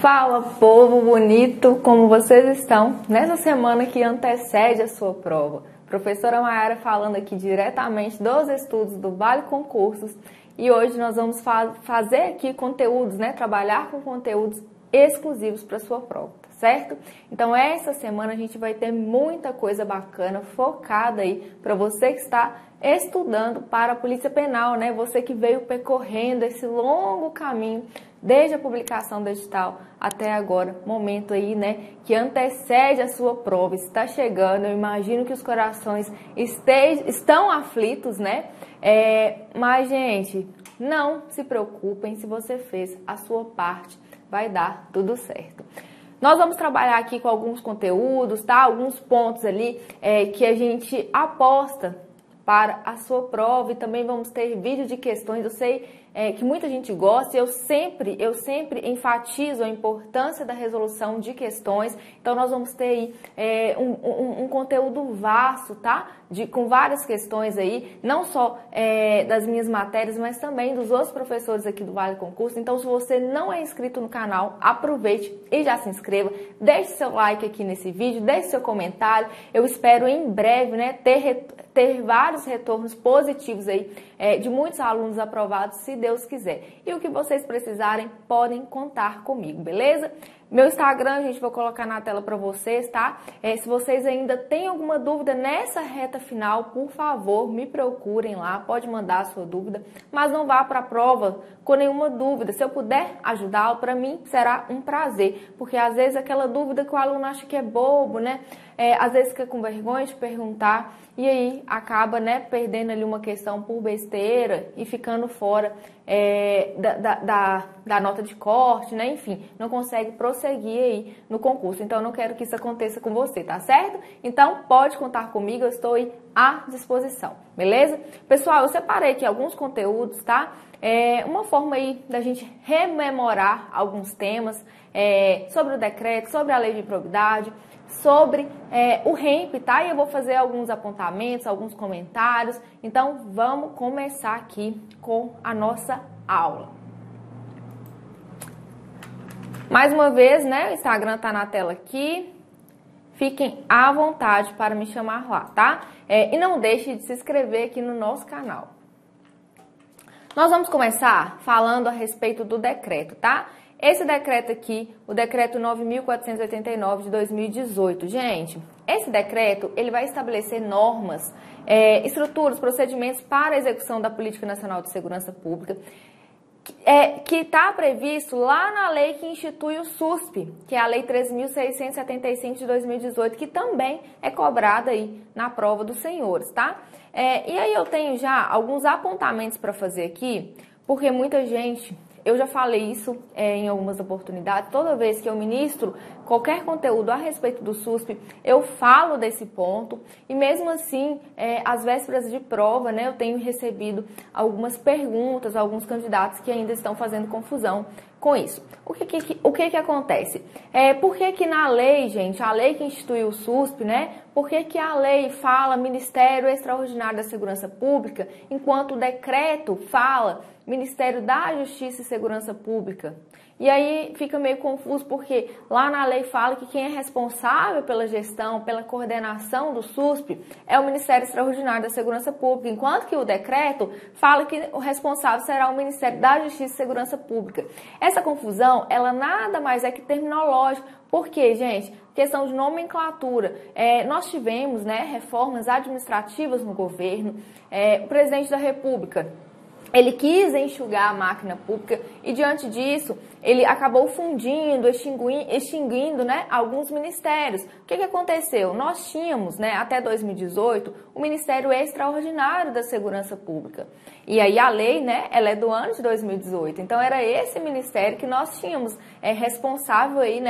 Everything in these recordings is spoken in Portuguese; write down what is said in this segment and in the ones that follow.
Fala, povo bonito, como vocês estão? Nessa semana que antecede a sua prova, professora Mayara falando aqui diretamente dos estudos do Vale Concursos, e hoje nós vamos fazer aqui conteúdos, trabalhar com conteúdos exclusivos para sua prova, tá certo? Então essa semana a gente vai ter muita coisa bacana focada aí para você que está estudando para a Polícia Penal, Você que veio percorrendo esse longo caminho desde a publicação do edital até agora, momento aí, que antecede a sua prova, está chegando. Eu imagino que os corações estão aflitos, Mas, gente, não se preocupem, se você fez a sua parte, vai dar tudo certo. Nós vamos trabalhar aqui com alguns conteúdos, tá? Alguns pontos ali que a gente aposta para a sua prova, e também vamos ter vídeo de questões. Eu sei que muita gente gosta, e eu sempre enfatizo a importância da resolução de questões. Então nós vamos ter aí um conteúdo vasto, tá? Com várias questões aí, não só das minhas matérias, mas também dos outros professores aqui do Vale Concurso. Então, se você não é inscrito no canal, aproveite e já se inscreva, deixe seu like aqui nesse vídeo, deixe seu comentário. Eu espero em breve, ter vários retornos positivos aí de muitos alunos aprovados, se Deus quiser. E o que vocês precisarem, podem contar comigo, beleza? Meu Instagram, gente, vou colocar na tela para vocês, tá? Se vocês ainda têm alguma dúvida nessa reta final, por favor, me procurem lá, pode mandar a sua dúvida, mas não vá para a prova com nenhuma dúvida. Se eu puder ajudá-lo, para mim será um prazer, porque às vezes aquela dúvida que o aluno acha que é bobo, às vezes fica com vergonha de perguntar, e aí acaba, perdendo ali uma questão por besteira e ficando fora da nota de corte, Enfim, não consegue prosseguir aí no concurso. Então, eu não quero que isso aconteça com você, tá certo? Então, pode contar comigo, eu estou aí à disposição, beleza? Pessoal, eu separei aqui alguns conteúdos, tá? Uma forma aí da gente rememorar alguns temas sobre o decreto, sobre a lei de improbidade, sobre o REMP, tá? E eu vou fazer alguns apontamentos, alguns comentários. Então, vamos começar aqui com a nossa aula. Mais uma vez, o Instagram tá na tela aqui. Fiquem à vontade para me chamar lá, tá? E não deixe de se inscrever aqui no nosso canal. Nós vamos começar falando a respeito do decreto, tá? Esse decreto aqui, o decreto 9.489 de 2018, gente, esse decreto, ele vai estabelecer normas, estruturas, procedimentos para a execução da Política Nacional de Segurança Pública, que está previsto lá na lei que institui o SUSP, que é a Lei 3.675 de 2018, que também é cobrada aí na prova dos senhores, tá? E aí eu tenho já alguns apontamentos para fazer aqui, porque muita gente... Eu já falei isso em algumas oportunidades. Toda vez que eu ministro qualquer conteúdo a respeito do SUSP, eu falo desse ponto. E mesmo assim, às vésperas de prova, eu tenho recebido algumas perguntas, alguns candidatos que ainda estão fazendo confusão com isso. O que acontece? Por que na lei, gente, a lei que instituiu o SUSP, por que a lei fala Ministério Extraordinário da Segurança Pública, enquanto o decreto fala Ministério da Justiça e Segurança Pública? E aí fica meio confuso, porque lá na lei fala que quem é responsável pela gestão, pela coordenação do SUSP é o Ministério Extraordinário da Segurança Pública, enquanto que o decreto fala que o responsável será o Ministério da Justiça e Segurança Pública. Essa confusão, ela nada mais é que terminológica. Por quê, gente? Questão de nomenclatura. Nós tivemos reformas administrativas no governo, o presidente da República, ele quis enxugar a máquina pública e, diante disso, ele acabou fundindo, extinguindo alguns ministérios. O que aconteceu? Nós tínhamos, até 2018, o Ministério Extraordinário da Segurança Pública. E aí a lei, ela é do ano de 2018. Então, era esse ministério que nós tínhamos responsável aí,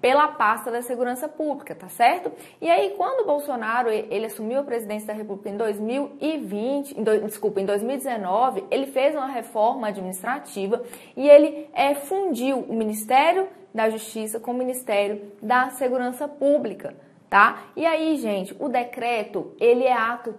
pela pasta da segurança pública, tá certo? E aí, quando o Bolsonaro ele assumiu a presidência da República em 2019, ele fez uma reforma administrativa e ele fundiu o Ministério da Justiça com o Ministério da Segurança Pública, tá? E aí, gente, o decreto, ele é ato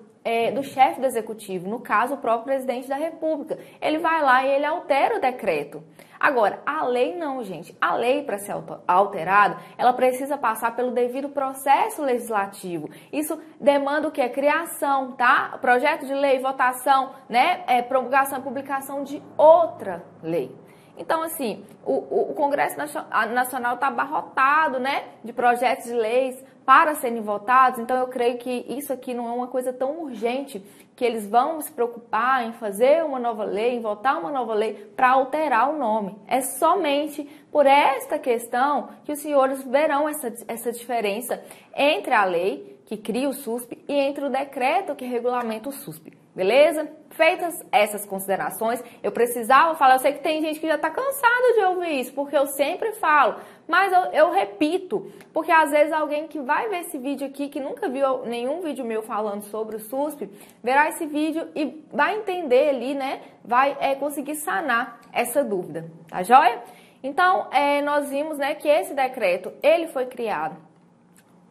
do chefe do executivo, no caso, o próprio presidente da República. Ele vai lá e ele altera o decreto. Agora, a lei não, gente. A lei, para ser alterada, ela precisa passar pelo devido processo legislativo. Isso demanda o quê? Criação, tá? Projeto de lei, votação, né? Promulgação e publicação de outra lei. Então, assim, o Congresso Nacional está abarrotado, né, de projetos de leis para serem votados. Então, eu creio que isso aqui não é uma coisa tão urgente que eles vão se preocupar em fazer uma nova lei, em votar uma nova lei para alterar o nome. É somente por esta questão que os senhores verão essa diferença entre a lei que cria o SUSP e entre o decreto que regulamenta o SUSP. Beleza? Feitas essas considerações, eu precisava falar, eu sei que tem gente que já está cansada de ouvir isso, porque eu sempre falo, mas eu repito, porque às vezes alguém que vai ver esse vídeo aqui, que nunca viu nenhum vídeo meu falando sobre o SUSP, verá esse vídeo e vai entender ali, né, vai conseguir sanar essa dúvida, tá joia? Então, nós vimos, né, que esse decreto, ele foi criado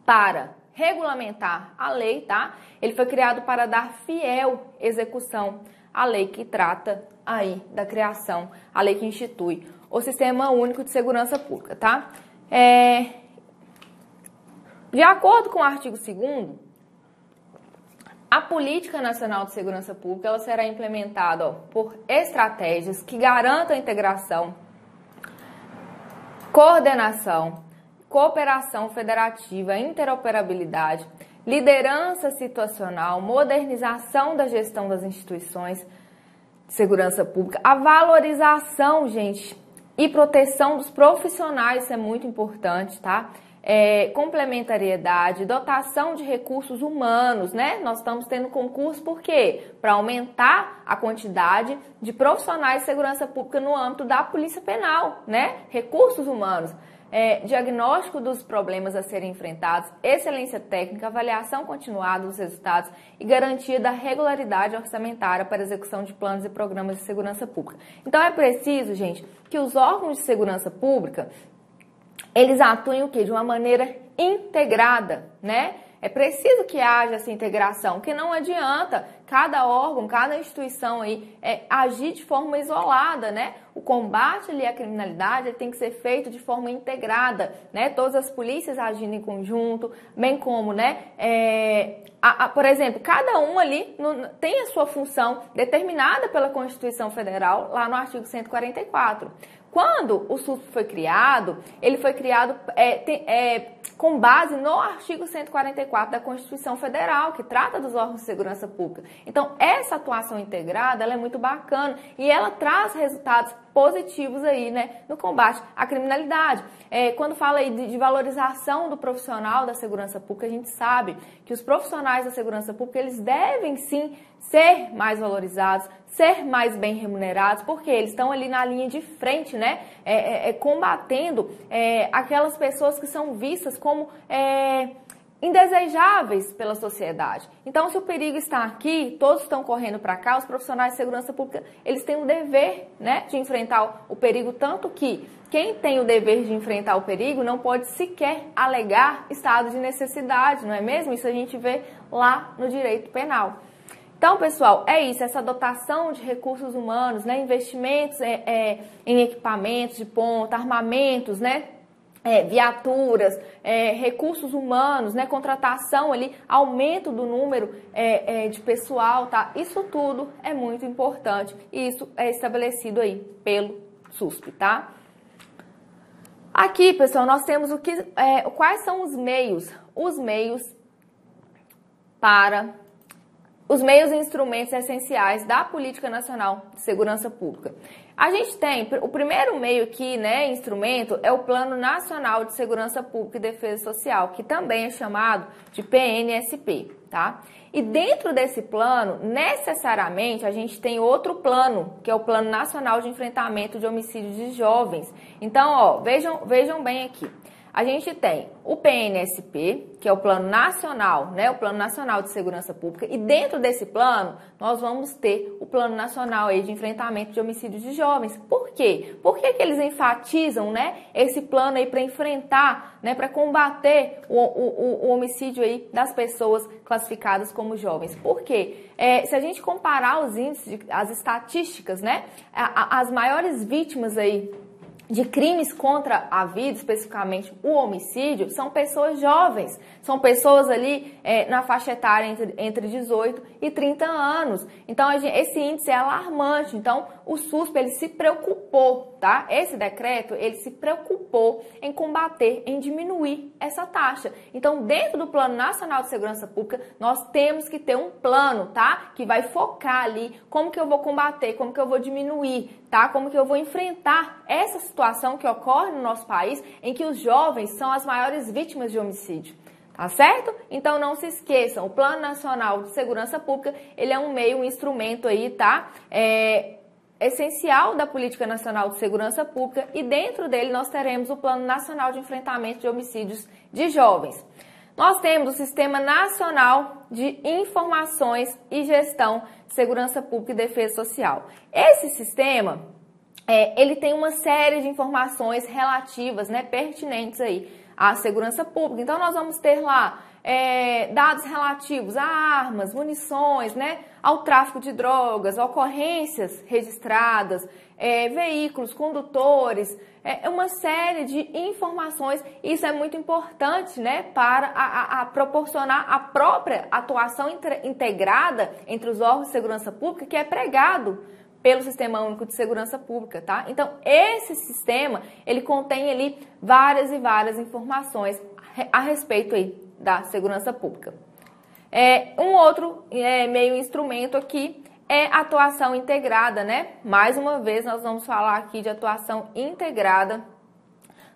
para regulamentar a lei, tá? Ele foi criado para dar fiel execução à lei que trata aí da criação, a lei que institui o Sistema Único de Segurança Pública, tá? De acordo com o artigo 2º, a Política Nacional de Segurança Pública ela será implementada por estratégias que garantam a integração, coordenação, cooperação federativa, interoperabilidade, liderança situacional, modernização da gestão das instituições de segurança pública, a valorização, gente, e proteção dos profissionais, isso é muito importante, tá? Complementariedade, dotação de recursos humanos, né? Nós estamos tendo concurso por quê? Para aumentar a quantidade de profissionais de segurança pública no âmbito da Polícia Penal, né? Recursos humanos. Diagnóstico dos problemas a serem enfrentados, excelência técnica, avaliação continuada dos resultados e garantia da regularidade orçamentária para execução de planos e programas de segurança pública. Então, é preciso, gente, que os órgãos de segurança pública, eles atuem o quê? De uma maneira integrada, né? É preciso que haja essa integração, que não adianta cada órgão, cada instituição aí agir de forma isolada, né? O combate ali à criminalidade tem que ser feito de forma integrada, né? Todas as polícias agindo em conjunto, bem como, né? Por exemplo, cada um ali tem a sua função determinada pela Constituição Federal, lá no artigo 144. Quando o SUSP foi criado, ele foi criado com base no artigo 144 da Constituição Federal, que trata dos órgãos de segurança pública. Então, essa atuação integrada, ela é muito bacana e ela traz resultados positivos aí, né, no combate à criminalidade. Quando fala aí de valorização do profissional da segurança pública, a gente sabe que os profissionais da segurança pública, eles devem sim ser mais valorizados, ser mais bem remunerados, porque eles estão ali na linha de frente, né, combatendo aquelas pessoas que são vistas como indesejáveis pela sociedade. Então, se o perigo está aqui, todos estão correndo para cá, os profissionais de segurança pública, eles têm o dever, né, de enfrentar o perigo, tanto que quem tem o dever de enfrentar o perigo não pode sequer alegar estado de necessidade, não é mesmo? Isso a gente vê lá no direito penal. Então, pessoal, é isso, essa dotação de recursos humanos, né, investimentos em equipamentos de ponta, armamentos, né, viaturas, recursos humanos, né, contratação ali, aumento do número de pessoal, tá? Isso tudo é muito importante e isso é estabelecido aí pelo SUSP, tá? Aqui, pessoal, nós temos quais são os meios e instrumentos essenciais da Política Nacional de Segurança Pública. A gente tem, o primeiro meio aqui, né, instrumento, é o Plano Nacional de Segurança Pública e Defesa Social, que também é chamado de PNSP, tá? E dentro desse plano, necessariamente, a gente tem outro plano, que é o Plano Nacional de Enfrentamento de Homicídios de Jovens. Então, ó, vejam bem aqui. a gente tem o PNSP, que é o Plano Nacional, né? O Plano Nacional de Segurança Pública, e dentro desse plano nós vamos ter o Plano Nacional aí de Enfrentamento de Homicídios de Jovens. Por quê? Por que que eles enfatizam, né, esse plano aí para enfrentar, né, para combater o homicídio aí das pessoas classificadas como jovens? Por quê? Se a gente comparar os índices, as estatísticas, né, as maiores vítimas aí de crimes contra a vida, especificamente o homicídio, são pessoas jovens, são pessoas ali na faixa etária entre 18 e 30 anos. Então, esse índice é alarmante. Então, o SUSP, ele se preocupou, tá? Esse decreto, ele se preocupou em combater, em diminuir essa taxa. Então, dentro do Plano Nacional de Segurança Pública, nós temos que ter um plano, tá? Que vai focar ali como que eu vou combater, como que eu vou diminuir, tá? Como que eu vou enfrentar essa situação que ocorre no nosso país, em que os jovens são as maiores vítimas de homicídio. Tá certo? Então não se esqueçam, o Plano Nacional de Segurança Pública, ele é um meio, um instrumento aí, tá? Essencial da Política Nacional de Segurança Pública, e dentro dele nós teremos o Plano Nacional de Enfrentamento de Homicídios de Jovens. Nós temos o Sistema Nacional de Informações e Gestão de Segurança Pública e Defesa Social. Esse sistema, ele tem uma série de informações relativas, né, pertinentes aí à segurança pública. Então, nós vamos ter lá dados relativos a armas, munições, né, ao tráfico de drogas, ocorrências registradas, veículos, condutores, uma série de informações. Isso é muito importante, né, para proporcionar a própria atuação integrada entre os órgãos de segurança pública, que é pregado pelo Sistema Único de Segurança Pública, tá? Então, esse sistema, ele contém ali várias e várias informações a respeito aí da segurança pública. Um outro meio instrumento aqui é a atuação integrada, né? Mais uma vez, nós vamos falar aqui de atuação integrada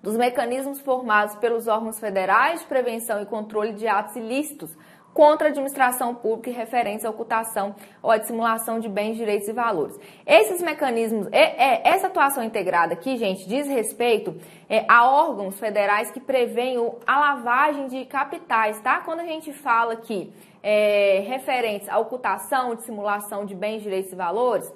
dos mecanismos formados pelos órgãos federais de prevenção e controle de atos ilícitos contra a administração pública e referentes à ocultação ou à dissimulação de bens, direitos e valores. Esses mecanismos, essa atuação integrada aqui, gente, diz respeito a órgãos federais que prevêem a lavagem de capitais, tá? Quando a gente fala aqui referentes à ocultação, dissimulação de bens, direitos e valores,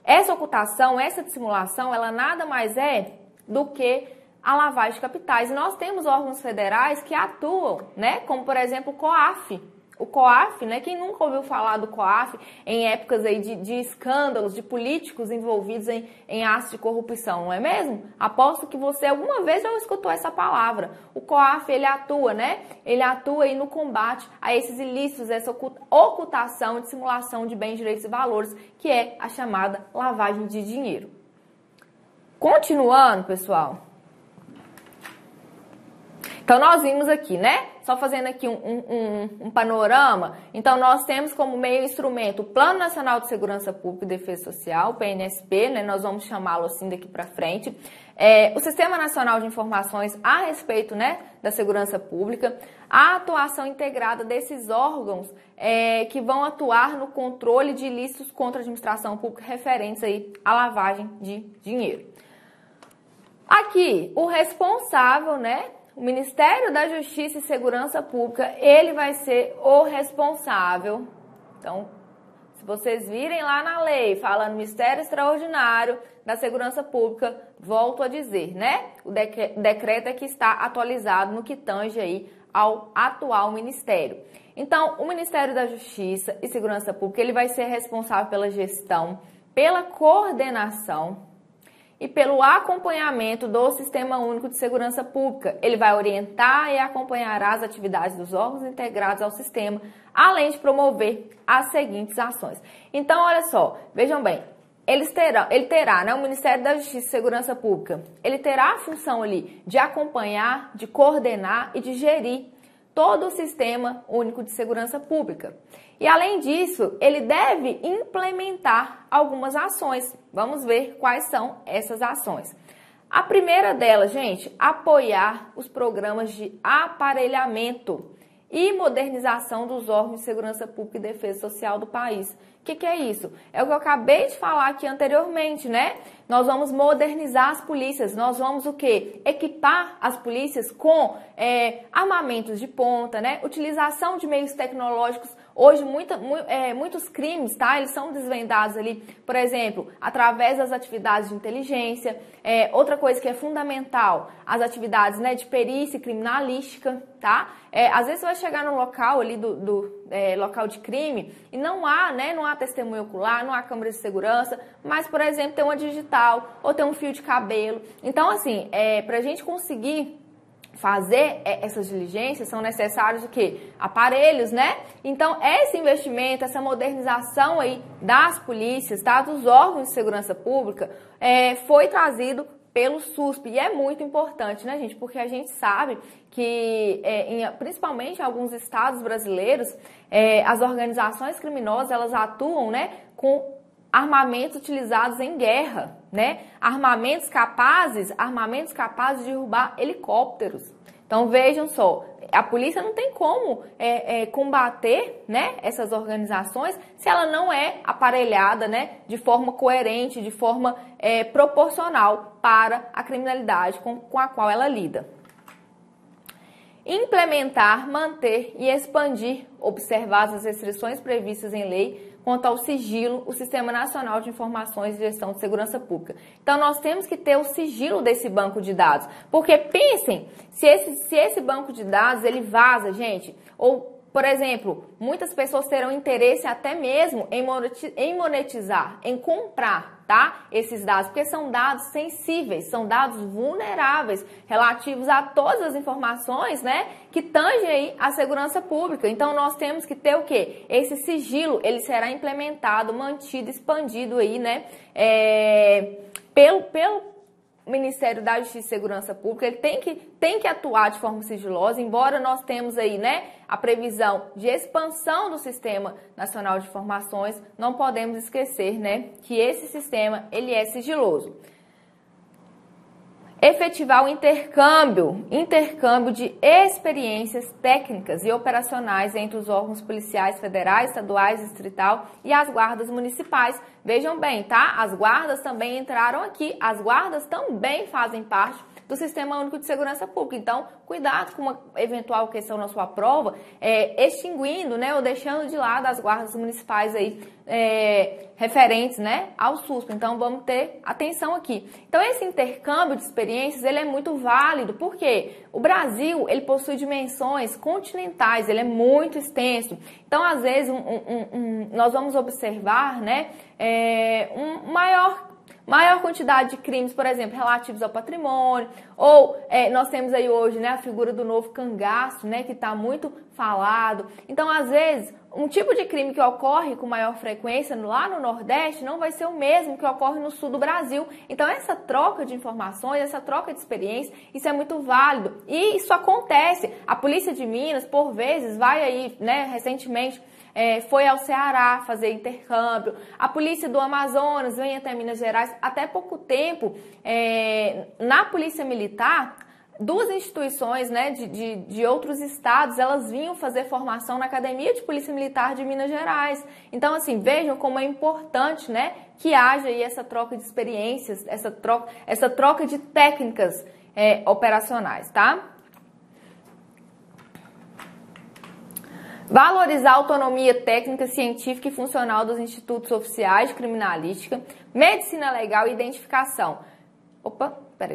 essa ocultação, essa dissimulação, ela nada mais é do que a lavagem de capitais. E nós temos órgãos federais que atuam, né? Como, por exemplo, o COAF. O COAF, né? Quem nunca ouviu falar do COAF em épocas aí de escândalos, de políticos envolvidos em atos de corrupção, não é mesmo? Aposto que você alguma vez já escutou essa palavra. O COAF, ele atua, né? Ele atua aí no combate a esses ilícitos, essa ocultação, dissimulação de bens, direitos e valores, que é a chamada lavagem de dinheiro. Continuando, pessoal. Então, nós vimos aqui, né? Só fazendo aqui um panorama. Então, nós temos como meio instrumento o Plano Nacional de Segurança Pública e Defesa Social, o PNSP, né? Nós vamos chamá-lo assim daqui para frente. O Sistema Nacional de Informações a respeito, né, da segurança pública. A atuação integrada desses órgãos que vão atuar no controle de ilícitos contra a administração pública referentes aí à lavagem de dinheiro. Aqui, o responsável, né? O Ministério da Justiça e Segurança Pública, ele vai ser o responsável. Então, se vocês virem lá na lei, falando Ministério Extraordinário da Segurança Pública, volto a dizer, né? O decreto é que está atualizado no que tange aí ao atual Ministério. Então, o Ministério da Justiça e Segurança Pública, ele vai ser responsável pela gestão, pela coordenação e pelo acompanhamento do Sistema Único de Segurança Pública. Ele vai orientar e acompanhará as atividades dos órgãos integrados ao sistema, além de promover as seguintes ações. Então, olha só, vejam bem, ele terá, né, o Ministério da Justiça e Segurança Pública, ele terá a função ali de acompanhar, de coordenar e de gerir todo o Sistema Único de Segurança Pública. E, além disso, ele deve implementar algumas ações. Vamos ver quais são essas ações. A primeira delas, gente, apoiar os programas de aparelhamento e modernização dos órgãos de segurança pública e defesa social do país. O que é isso? É o que eu acabei de falar aqui anteriormente, né? Nós vamos modernizar as polícias, nós vamos o quê? Equipar as polícias com armamentos de ponta, né? Utilização de meios tecnológicos. Hoje, muitos crimes, tá? Eles são desvendados ali, por exemplo, através das atividades de inteligência. Outra coisa que é fundamental, as atividades, né, de perícia criminalística, tá? Às vezes você vai chegar no local ali local de crime e não há, né, não há testemunho ocular, não há câmera de segurança, mas, por exemplo, tem uma digital ou tem um fio de cabelo. Então, assim, pra gente conseguir fazer essas diligências, são necessários o quê? Aparelhos, né? Então, esse investimento, essa modernização aí das polícias, tá? Dos órgãos de segurança pública, foi trazido pelo SUSP. E é muito importante, né, gente? Porque a gente sabe que, principalmente em alguns estados brasileiros, as organizações criminosas, elas atuam, né, com armamentos utilizados em guerra, né? Armamentos capazes de derrubar helicópteros. Então vejam só, a polícia não tem como combater, né, essas organizações se ela não é aparelhada, né, de forma coerente, de forma proporcional para a criminalidade com a qual ela lida. Implementar, manter e expandir, observadas as restrições previstas em lei quanto ao sigilo, o Sistema Nacional de Informações e Gestão de Segurança Pública. Então, nós temos que ter o sigilo desse banco de dados. Porque, pensem, se esse banco de dados, ele vaza, gente, ou, por exemplo, muitas pessoas terão interesse até mesmo em monetizar, em comprar, tá? Esses dados, porque são dados sensíveis, são dados vulneráveis, relativos a todas as informações, né, que tangem aí a segurança pública. Então, nós temos que ter o quê? Esse sigilo, ele será implementado, mantido, expandido aí, né, pelo Ministério da Justiça e Segurança Pública. Ele tem que atuar de forma sigilosa, embora nós temos aí, né, a previsão de expansão do Sistema Nacional de Informações, não podemos esquecer, né, que esse sistema, ele é sigiloso. Efetivar o intercâmbio de experiências técnicas e operacionais entre os órgãos policiais federais, estaduais, distrital e as guardas municipais. Vejam bem, tá? As guardas também entraram aqui, as guardas também fazem parte do Sistema Único de Segurança Pública. Então, cuidado com uma eventual questão na sua prova, extinguindo, né, ou deixando de lado as guardas municipais aí, referentes, né, ao SUSP. Então, vamos ter atenção aqui. Então, esse intercâmbio de experiências, ele é muito válido, porque o Brasil, ele possui dimensões continentais, ele é muito extenso. Então, às vezes, nós vamos observar, né, maior quantidade de crimes, por exemplo, relativos ao patrimônio, ou nós temos aí hoje, né, a figura do novo cangaço, né, que está muito falado. Então, às vezes, um tipo de crime que ocorre com maior frequência lá no Nordeste não vai ser o mesmo que ocorre no Sul do Brasil. Então, essa troca de informações, essa troca de experiência, isso é muito válido. E isso acontece. A Polícia de Minas, por vezes, vai aí, né, recentemente, foi ao Ceará fazer intercâmbio. A Polícia do Amazonas vem até Minas Gerais. Até pouco tempo, na Polícia Militar, duas instituições, né, de outros estados, elas vinham fazer formação na Academia de Polícia Militar de Minas Gerais. Então, assim, vejam como é importante, né, que haja aí essa troca de experiências, essa troca de técnicas operacionais, tá? Valorizar a autonomia técnica, científica e funcional dos institutos oficiais de criminalística, medicina legal e identificação.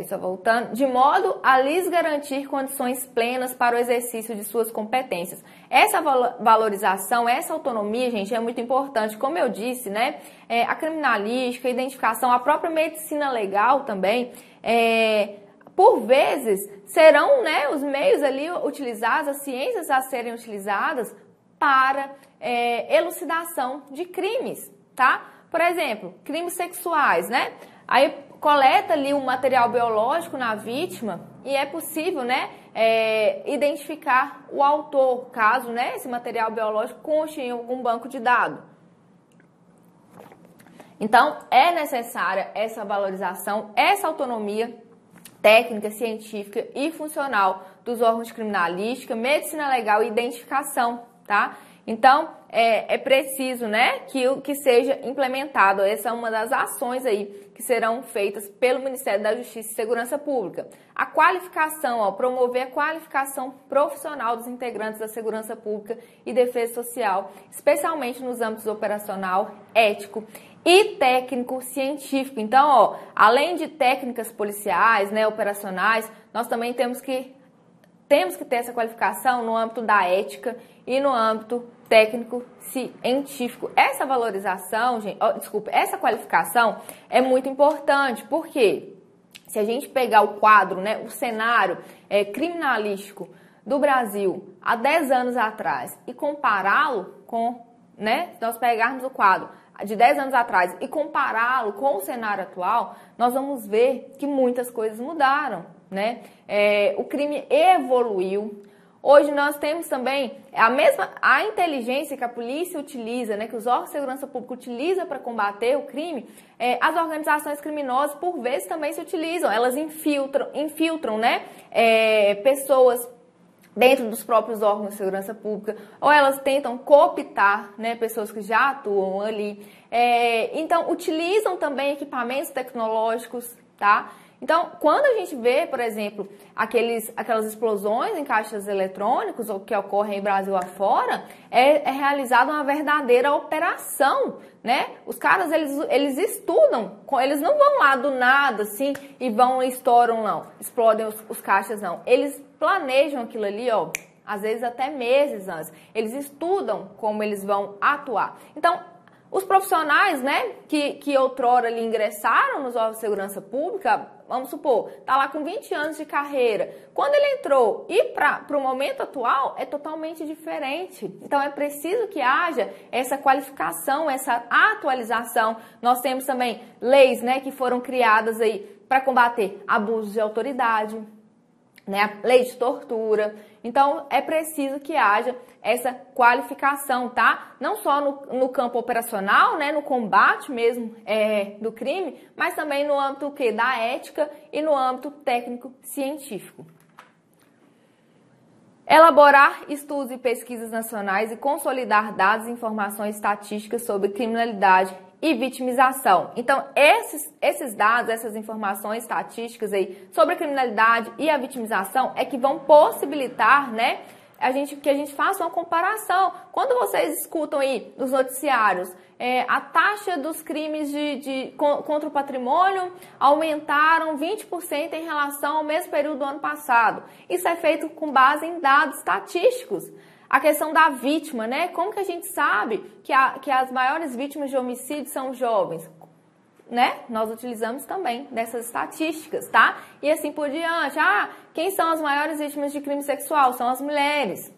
Só voltando. De modo a lhes garantir condições plenas para o exercício de suas competências. Essa valorização, essa autonomia, gente, é muito importante. Como eu disse, né, a criminalística, a identificação, a própria medicina legal também, por vezes, serão, né, os meios ali utilizados, as ciências a serem utilizadas para elucidação de crimes, tá? Por exemplo, crimes sexuais, né? Aí coleta ali um material biológico na vítima e é possível, né, identificar o autor, caso, né, esse material biológico conste em algum banco de dados. Então, é necessária essa valorização, essa autonomia técnica, científica e funcional dos órgãos de criminalística, medicina legal e identificação, tá? Então, é preciso, né, que seja implementado. Essa é uma das ações aí que serão feitas pelo Ministério da Justiça e Segurança Pública. A qualificação, ó, promover a qualificação profissional dos integrantes da segurança pública e defesa social, especialmente nos âmbitos operacional, ético e técnico-científico. Então, ó, além de técnicas policiais, né, operacionais, nós também temos que ter essa qualificação no âmbito da ética e no âmbito técnico-científico. Essa valorização, gente, essa qualificação é muito importante, porque se a gente pegar o quadro, né, o cenário criminalístico do Brasil há 10 anos atrás e compará-lo com, né, se nós pegarmos o quadro de 10 anos atrás e compará-lo com o cenário atual, nós vamos ver que muitas coisas mudaram, né? O crime evoluiu. Hoje nós temos também a inteligência que a polícia utiliza, né, que os órgãos de segurança pública utilizam para combater o crime, as organizações criminosas por vezes também se utilizam, elas infiltram, né, pessoas dentro dos próprios órgãos de segurança pública, ou elas tentam cooptar, né, pessoas que já atuam ali. Então, utilizam também equipamentos tecnológicos, tá? Então, quando a gente vê, por exemplo, aquelas explosões em caixas eletrônicos, ou que ocorrem em Brasil afora, é realizada uma verdadeira operação, né? Os caras, eles estudam, eles não vão lá do nada, assim, e vão e estouram, não, explodem os caixas, não. Eles planejam aquilo ali, ó, às vezes até meses antes. Eles estudam como eles vão atuar. Então, os profissionais, né, que outrora ali ingressaram nos órgãos de segurança pública, vamos supor, tá lá com 20 anos de carreira. Quando ele entrou e para o momento atual é totalmente diferente. Então é preciso que haja essa qualificação, essa atualização. Nós temos também leis, né, que foram criadas aí para combater abusos de autoridade, né, a lei de tortura. Então, é preciso que haja essa qualificação, tá? Não só no campo operacional, né, no combate mesmo do crime, mas também no âmbito da ética e no âmbito técnico-científico. Elaborar estudos e pesquisas nacionais e consolidar dados e informações estatísticas sobre criminalidade e vitimização. Então, esses dados, essas informações estatísticas aí sobre a criminalidade e a vitimização é que vão possibilitar, né, que a gente faça uma comparação. Quando vocês escutam aí nos noticiários, a taxa dos crimes contra o patrimônio aumentaram 20% em relação ao mesmo período do ano passado. Isso é feito com base em dados estatísticos. A questão da vítima, né? Como que a gente sabe que as maiores vítimas de homicídio são jovens? Né? Nós utilizamos também dessas estatísticas, tá? E assim por diante. Quem são as maiores vítimas de crime sexual? São as mulheres.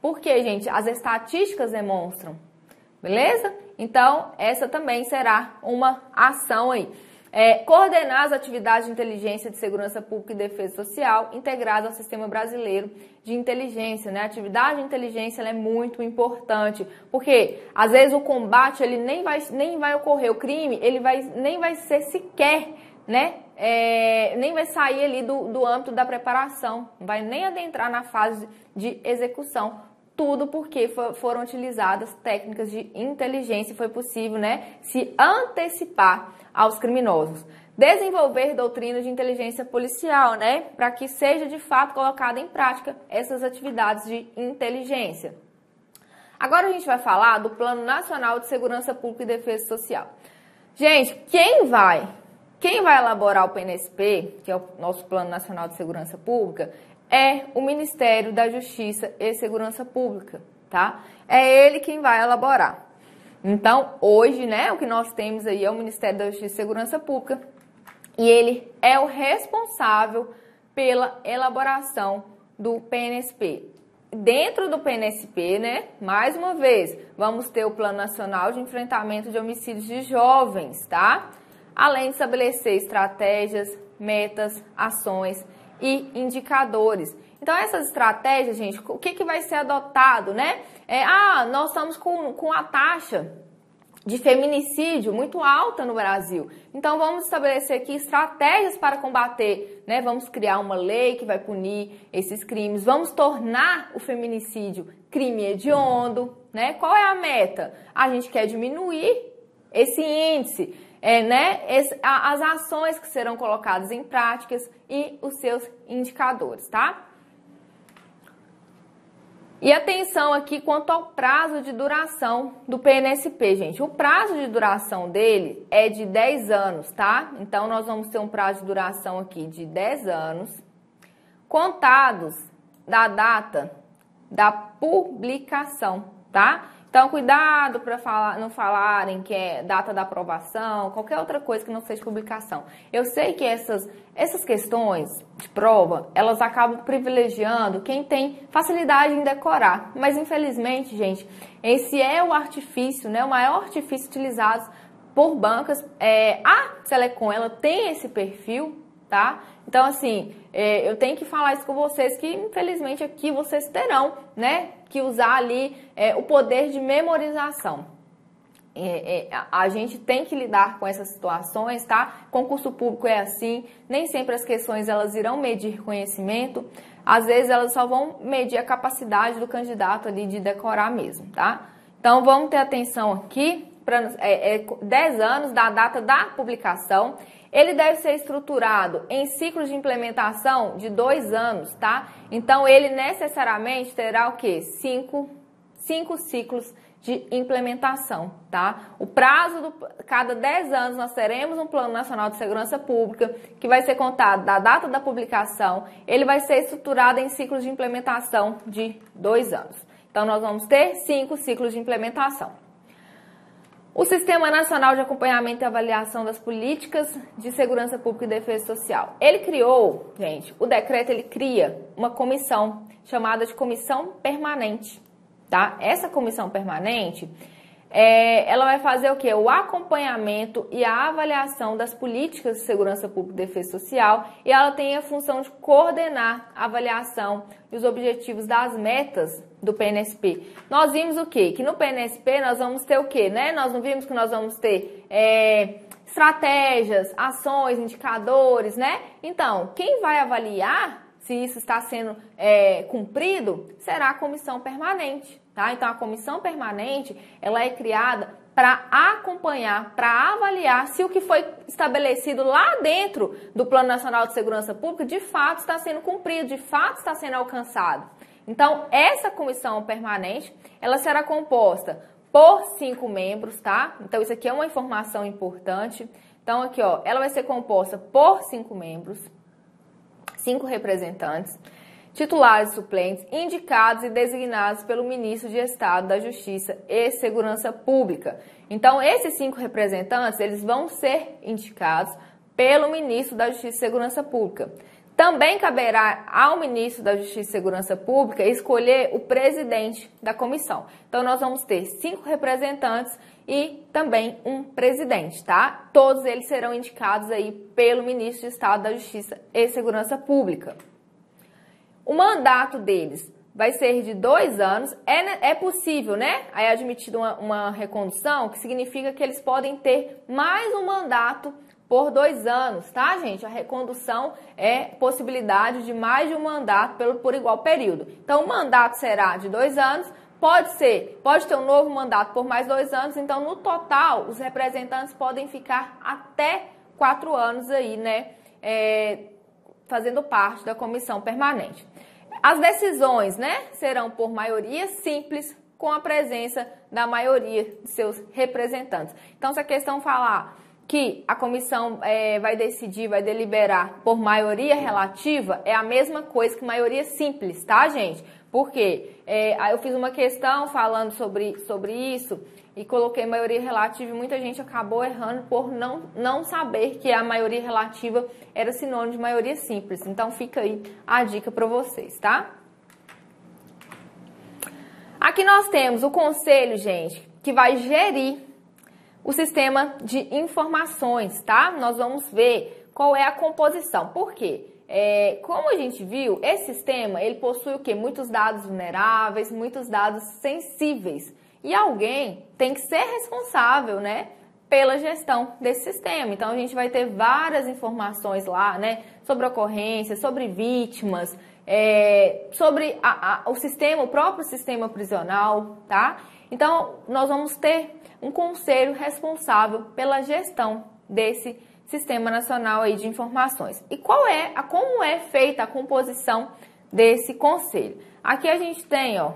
Por quê, gente? As estatísticas demonstram. Beleza? Então, essa também será uma ação aí. Coordenar as atividades de inteligência de segurança pública e defesa social integradas ao sistema brasileiro de inteligência, né? A atividade de inteligência ela é muito importante, porque às vezes o combate ele nem vai ocorrer, o crime ele nem vai ser sequer, né? Nem vai sair ali do âmbito da preparação, não vai nem adentrar na fase de execução. Tudo porque foram utilizadas técnicas de inteligência e foi possível, né, se antecipar aos criminosos. Desenvolver doutrinas de inteligência policial, né, para que seja de fato colocada em prática essas atividades de inteligência. Agora a gente vai falar do Plano Nacional de Segurança Pública e Defesa Social. Gente, quem vai elaborar o PNSP, que é o nosso Plano Nacional de Segurança Pública, é o Ministério da Justiça e Segurança Pública, tá? É ele quem vai elaborar. Então, hoje, né, o que nós temos aí é o Ministério da Justiça e Segurança Pública e ele é o responsável pela elaboração do PNSP. Dentro do PNSP, né, mais uma vez, vamos ter o Plano Nacional de Enfrentamento de Homicídios de Jovens, tá? Além de estabelecer estratégias, metas, ações e indicadores. Então, essas estratégias, gente, o que vai ser adotado, né? Nós estamos com a taxa de feminicídio muito alta no Brasil. Então, vamos estabelecer aqui estratégias para combater, né? Vamos criar uma lei que vai punir esses crimes. Vamos tornar o feminicídio crime hediondo, né? Qual é a meta? A gente quer diminuir esse índice, né? As ações que serão colocadas em práticas e os seus indicadores, tá? E atenção aqui quanto ao prazo de duração do PNSP, gente. O prazo de duração dele é de 10 anos, tá? Então, nós vamos ter um prazo de duração aqui de 10 anos, contados da data da publicação, tá? Então, cuidado para não falarem que é data da aprovação, qualquer outra coisa que não seja publicação. Eu sei que essas questões de prova, elas acabam privilegiando quem tem facilidade em decorar. Mas, infelizmente, gente, esse é o artifício, né? O maior artifício utilizado por bancas. A Selecom, ela tem esse perfil, tá? Então, assim, eu tenho que falar isso com vocês, que infelizmente aqui vocês terão, né, que usar ali o poder de memorização. A gente tem que lidar com essas situações, tá? Concurso público é assim, nem sempre as questões elas irão medir conhecimento, às vezes elas só vão medir a capacidade do candidato ali de decorar mesmo, tá? Então, vamos ter atenção aqui, 10 anos da data da publicação. Ele deve ser estruturado em ciclos de implementação de 2 anos, tá? Então, ele necessariamente terá o quê? 5 ciclos de implementação, tá? O prazo, cada 10 anos, nós teremos um Plano Nacional de Segurança Pública, que vai ser contado da data da publicação. Ele vai ser estruturado em ciclos de implementação de 2 anos. Então, nós vamos ter 5 ciclos de implementação. O Sistema Nacional de Acompanhamento e Avaliação das Políticas de Segurança Pública e Defesa Social. Ele criou, gente, o decreto ele cria uma comissão chamada de Comissão Permanente, tá? Essa comissão permanente, ela vai fazer o quê? O acompanhamento e a avaliação das políticas de segurança pública e defesa social, e ela tem a função de coordenar a avaliação e os objetivos das metas do PNSP. Nós vimos o quê? Que no PNSP nós vamos ter o quê, né? Nós não vimos que nós vamos ter estratégias, ações, indicadores, né? Então, quem vai avaliar se isso está sendo cumprido será a comissão permanente, tá? Então, a comissão permanente, ela é criada para acompanhar, para avaliar se o que foi estabelecido lá dentro do Plano Nacional de Segurança Pública de fato está sendo cumprido, de fato está sendo alcançado. Então, essa comissão permanente, ela será composta por 5 membros, tá? Então, isso aqui é uma informação importante. Então, aqui, ó, ela vai ser composta por 5 membros, 5 representantes, titulares e suplentes, indicados e designados pelo Ministro de Estado da Justiça e Segurança Pública. Então, esses 5 representantes, eles vão ser indicados pelo Ministro da Justiça e Segurança Pública. Também caberá ao Ministro da Justiça e Segurança Pública escolher o presidente da comissão. Então, nós vamos ter 5 representantes e também um presidente, tá? Todos eles serão indicados aí pelo Ministro de Estado da Justiça e Segurança Pública. O mandato deles vai ser de 2 anos. É possível, né? Aí é admitida uma recondução, que significa que eles podem ter mais um mandato por 2 anos, tá, gente? A recondução é possibilidade de mais de um mandato por igual período. Então, o mandato será de 2 anos, pode ter um novo mandato por mais 2 anos, então, no total, os representantes podem ficar até 4 anos aí, né, fazendo parte da comissão permanente. As decisões, né, serão por maioria simples, com a presença da maioria de seus representantes. Então, se a questão falar que a comissão vai decidir, vai deliberar por maioria relativa, é a mesma coisa que maioria simples, tá, gente? Porque eu fiz uma questão falando sobre isso e coloquei maioria relativa e muita gente acabou errando por não saber que a maioria relativa era sinônimo de maioria simples. Então, fica aí a dica para vocês, tá? Aqui nós temos o conselho, gente, que vai gerir o sistema de informações, tá? Nós vamos ver qual é a composição. Por quê? Como a gente viu, esse sistema, ele possui o quê? Muitos dados vulneráveis, muitos dados sensíveis. E alguém tem que ser responsável, né, pela gestão desse sistema. Então, a gente vai ter várias informações lá, né, sobre ocorrências, sobre vítimas, sobre o próprio sistema prisional, tá? Então, nós vamos ter um conselho responsável pela gestão desse Sistema Nacional aí de Informações. E como é feita a composição desse conselho? Aqui a gente tem, ó,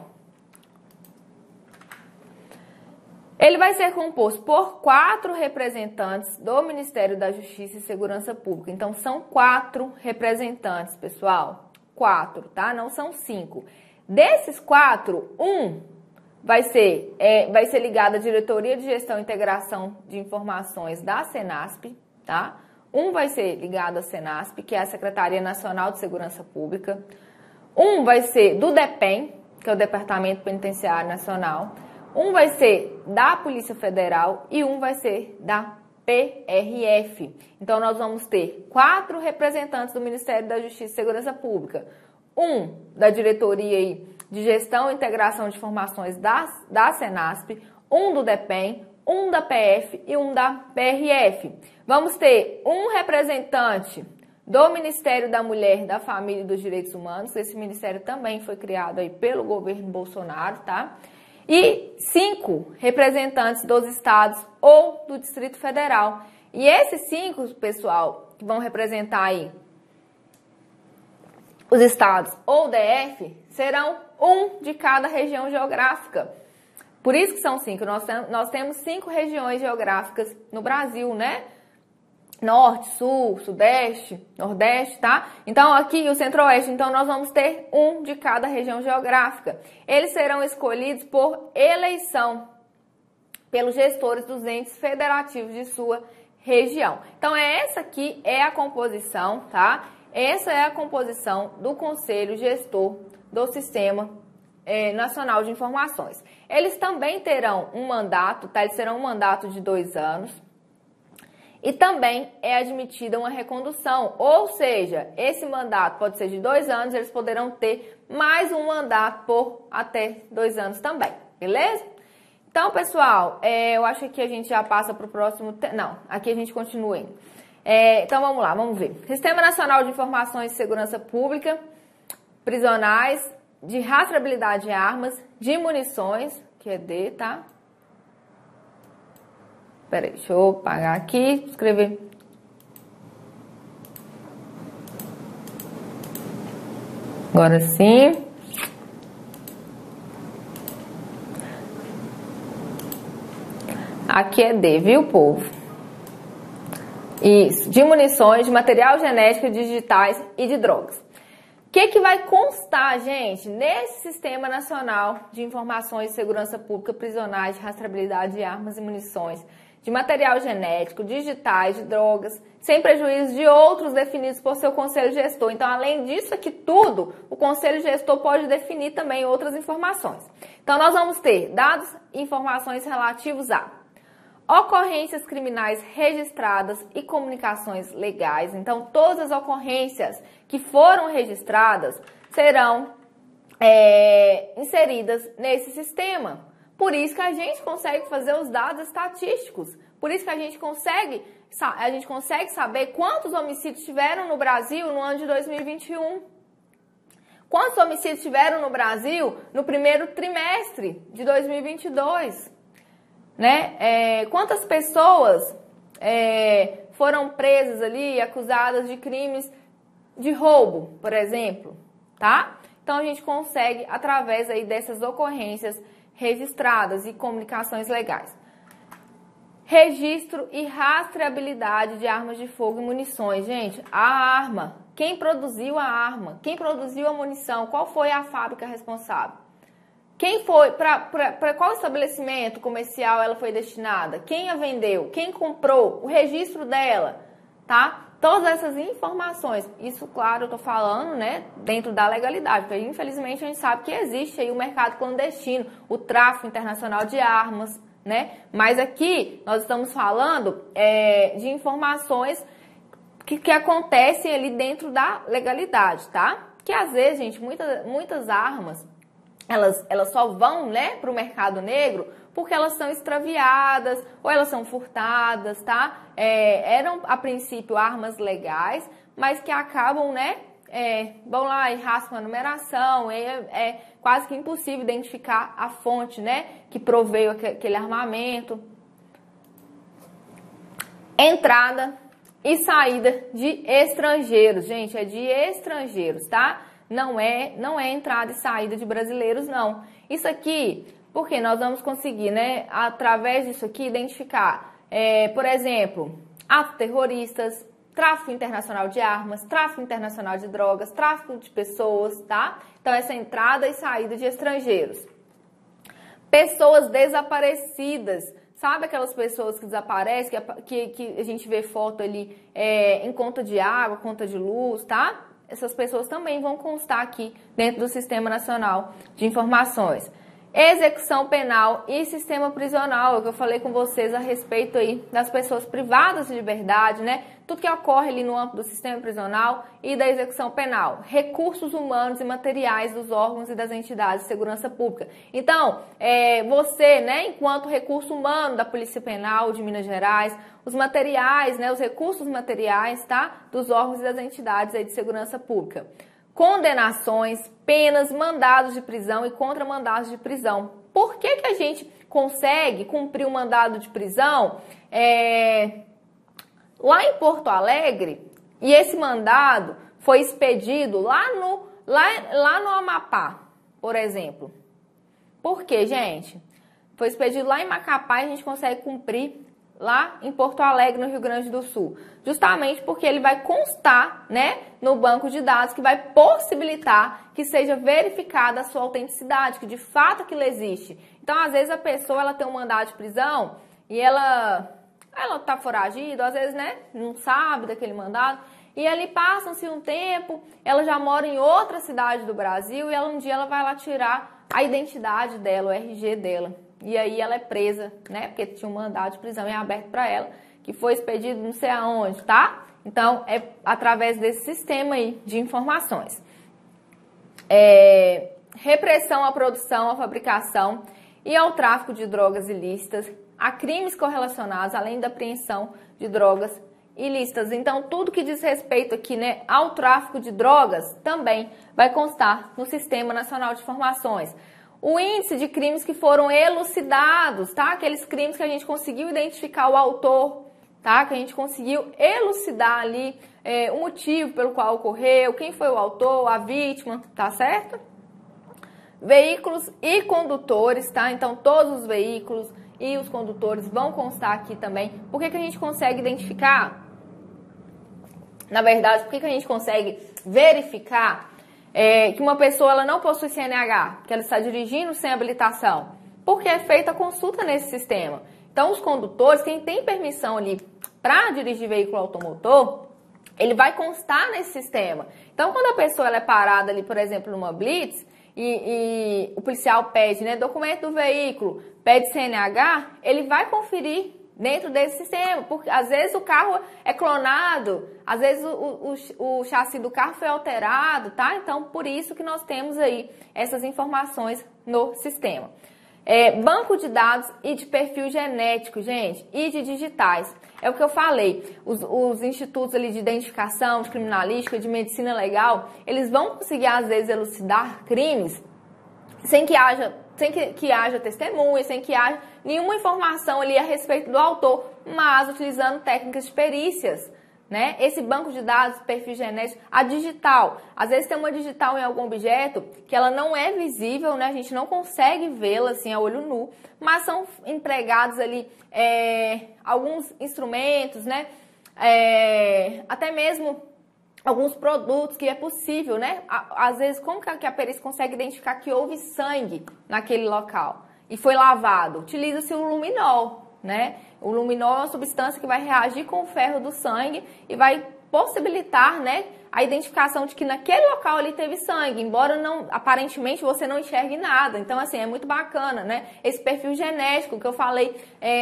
ele vai ser composto por 4 representantes do Ministério da Justiça e Segurança Pública. Então, são 4 representantes, pessoal. 4, tá? Não são 5. Desses 4, um vai ser ligado à Diretoria de Gestão e Integração de Informações da Senasp, tá? Um vai ser ligado à Senasp, que é a Secretaria Nacional de Segurança Pública. Um vai ser do DEPEN, que é o Departamento Penitenciário Nacional. Um vai ser da Polícia Federal e um vai ser da PRF. Então, nós vamos ter 4 representantes do Ministério da Justiça e Segurança Pública. Um da Diretoria de Gestão e Integração de Informações da Senasp, um do DEPEN, um da PF e um da PRF. Vamos ter um representante do Ministério da Mulher, da Família e dos Direitos Humanos. Esse ministério também foi criado aí pelo governo Bolsonaro, tá? E 5 representantes dos estados ou do Distrito Federal. E esses 5, pessoal, que vão representar aí os estados ou DF, serão um de cada região geográfica. Por isso que são 5. Nós temos 5 regiões geográficas no Brasil, né? Norte, Sul, Sudeste, Nordeste, tá? Então, aqui o Centro-Oeste, então nós vamos ter um de cada região geográfica. Eles serão escolhidos por eleição pelos gestores dos entes federativos de sua região. Então, essa aqui é a composição, tá? Essa é a composição do Conselho Gestor do Sistema Nacional de Informações. Eles também terão um mandato, tá? Eles terão um mandato de 2 anos. E também é admitida uma recondução, ou seja, esse mandato pode ser de 2 anos, eles poderão ter mais um mandato por até 2 anos também, beleza? Então, pessoal, eu acho que a gente já passa para o próximo... Não, aqui a gente continua ainda. Então, vamos lá, vamos ver. Sistema Nacional de Informações de Segurança Pública, prisionais, de rastreabilidade de armas, de munições, que é D, tá? Peraí, deixa eu apagar aqui, escrever. Agora sim. Aqui é D, viu, povo? Isso, de munições, de material genético, de digitais e de drogas. O que vai constar, gente, nesse Sistema Nacional de Informações de Segurança Pública, prisionais, de rastreabilidade de armas e munições, de material genético, digitais, de drogas, sem prejuízo de outros definidos por seu Conselho Gestor. Então, além disso aqui tudo, o Conselho Gestor pode definir também outras informações. Então, nós vamos ter dados e informações relativos a ocorrências criminais registradas e comunicações legais. Então, todas as ocorrências que foram registradas serão inseridas nesse sistema. Por isso que a gente consegue fazer os dados estatísticos. Por isso que a gente consegue saber quantos homicídios tiveram no Brasil no ano de 2021. Quantos homicídios tiveram no Brasil no primeiro trimestre de 2022. Né? Quantas pessoas foram presas ali, acusadas de crimes de roubo, por exemplo, tá? Então, a gente consegue, através aí dessas ocorrências registradas e comunicações legais. Registro e rastreabilidade de armas de fogo e munições. Gente, a arma, quem produziu a arma, quem produziu a munição, qual foi a fábrica responsável? Quem foi, para qual estabelecimento comercial ela foi destinada? Quem a vendeu? Quem comprou? O registro dela, tá? Todas essas informações, isso, claro, eu tô falando, né, dentro da legalidade, porque infelizmente a gente sabe que existe aí o mercado clandestino, o tráfico internacional de armas, né? Mas aqui nós estamos falando de informações que acontecem ali dentro da legalidade, tá? Que às vezes, gente, muitas armas, elas só vão, né, para o mercado negro porque elas são extraviadas ou elas são furtadas, tá? Eram, a princípio, armas legais, mas que acabam, né, vão lá e raspam a numeração, é quase que impossível identificar a fonte, né, que proveio aquele armamento. Entrada e saída de estrangeiros, gente, é de estrangeiros, tá? Não é entrada e saída de brasileiros, não. Isso aqui, porque nós vamos conseguir, né, através disso aqui, identificar, por exemplo, atos terroristas, tráfico internacional de armas, tráfico internacional de drogas, tráfico de pessoas, tá? Então, essa entrada e saída de estrangeiros. Pessoas desaparecidas. Sabe aquelas pessoas que desaparecem, que a gente vê foto ali em conta de água, conta de luz, tá? Essas pessoas também vão constar aqui dentro do Sistema Nacional de Informações. Execução penal e sistema prisional, é o que eu falei com vocês a respeito aí das pessoas privadas de liberdade, né? Tudo que ocorre ali no âmbito do sistema prisional e da execução penal. Recursos humanos e materiais dos órgãos e das entidades de segurança pública. Então, você, né, enquanto recurso humano da Polícia Penal de Minas Gerais, os materiais, né, os recursos materiais, tá, dos órgãos e das entidades aí de segurança pública. Condenações, penas, mandados de prisão e contramandados de prisão. Por que a gente consegue cumprir um mandado de prisão lá em Porto Alegre e esse mandado foi expedido lá no Amapá, por exemplo? Por quê, gente? Foi expedido lá em Macapá e a gente consegue cumprir lá em Porto Alegre, no Rio Grande do Sul. Justamente porque ele vai constar, né, no banco de dados que vai possibilitar que seja verificada a sua autenticidade, que de fato aquilo existe. Então, às vezes a pessoa ela tem um mandado de prisão e ela tá foragida, às vezes, né, não sabe daquele mandado. E ali passa-se um tempo, ela já mora em outra cidade do Brasil e um dia ela vai lá tirar a identidade dela, o RG dela. E aí ela é presa, né? Porque tinha um mandado de prisão em aberto para ela, que foi expedido não sei aonde, tá? Então, é através desse sistema aí de informações. Repressão à produção, à fabricação e ao tráfico de drogas ilícitas, a crimes correlacionados, além da apreensão de drogas ilícitas. Então, tudo que diz respeito aqui, né, ao tráfico de drogas também vai constar no Sistema Nacional de Informações. O índice de crimes que foram elucidados, tá? Aqueles crimes que a gente conseguiu identificar o autor, tá? Que a gente conseguiu elucidar ali o motivo pelo qual ocorreu, quem foi o autor, a vítima, tá certo? Veículos e condutores, tá? Então, todos os veículos e os condutores vão constar aqui também. Por que a gente consegue identificar? Na verdade, por que a gente consegue verificar que uma pessoa ela não possui CNH, que ela está dirigindo sem habilitação? Porque é feita a consulta nesse sistema. Então, os condutores, quem tem permissão ali para dirigir veículo automotor, ele vai constar nesse sistema. Então, quando a pessoa ela é parada ali, por exemplo, numa blitz, e o policial pede, né, documento do veículo, pede CNH, ele vai conferir dentro desse sistema, porque às vezes o carro é clonado, às vezes o chassi do carro foi alterado, tá? Então, por isso que nós temos aí essas informações no sistema. Banco de dados e de perfil genético, gente, e de digitais. É o que eu falei, os institutos ali de identificação, de criminalística, de medicina legal, eles vão conseguir, às vezes, elucidar crimes sem que haja testemunha, sem que haja nenhuma informação ali a respeito do autor, mas utilizando técnicas de perícias, né? Esse banco de dados, perfil genético, a digital. Às vezes tem uma digital em algum objeto que ela não é visível, né? A gente não consegue vê-la assim a olho nu, mas são empregados ali alguns instrumentos, né? Até mesmo alguns produtos que é possível, né? Às vezes, como que a perícia consegue identificar que houve sangue naquele local e foi lavado? Utiliza-se o luminol, né? O luminol é uma substância que vai reagir com o ferro do sangue e vai possibilitar, né, a identificação de que naquele local ali teve sangue, embora não, aparentemente você não enxergue nada. Então, assim, é muito bacana, né? Esse perfil genético que eu falei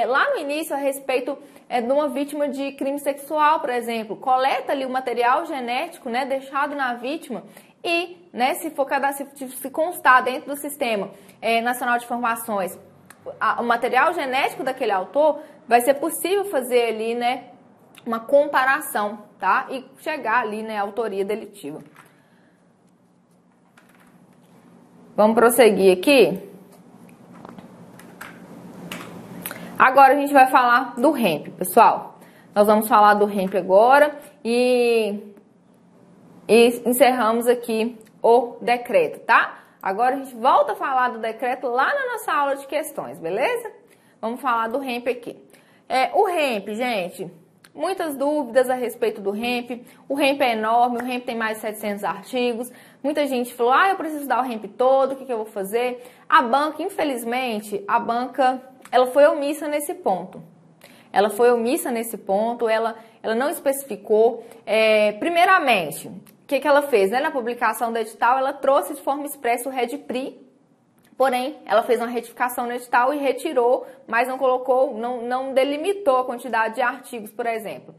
lá no início a respeito de uma vítima de crime sexual, por exemplo. Coleta ali o material genético, né, deixado na vítima e, né, se constar dentro do Sistema Nacional de Informações o material genético daquele autor, vai ser possível fazer ali, né, uma comparação, tá? E chegar ali, né, à autoria delitiva. Vamos prosseguir aqui. Agora a gente vai falar do REMP, pessoal. Nós vamos falar do REMP agora e encerramos aqui o decreto, tá? Agora a gente volta a falar do decreto lá na nossa aula de questões, beleza? Vamos falar do REMP aqui. O REMP, gente, muitas dúvidas a respeito do REMP. O REMP é enorme, o REMP tem mais de 700 artigos. Muita gente falou, eu preciso dar o REMP todo, o que eu vou fazer? A banca, infelizmente, ela foi omissa nesse ponto. Ela foi omissa nesse ponto, ela não especificou. Primeiramente, o que ela fez? Na publicação do edital, ela trouxe de forma expressa o REDPRI, porém, ela fez uma retificação no edital e retirou, mas não colocou, não delimitou a quantidade de artigos, por exemplo.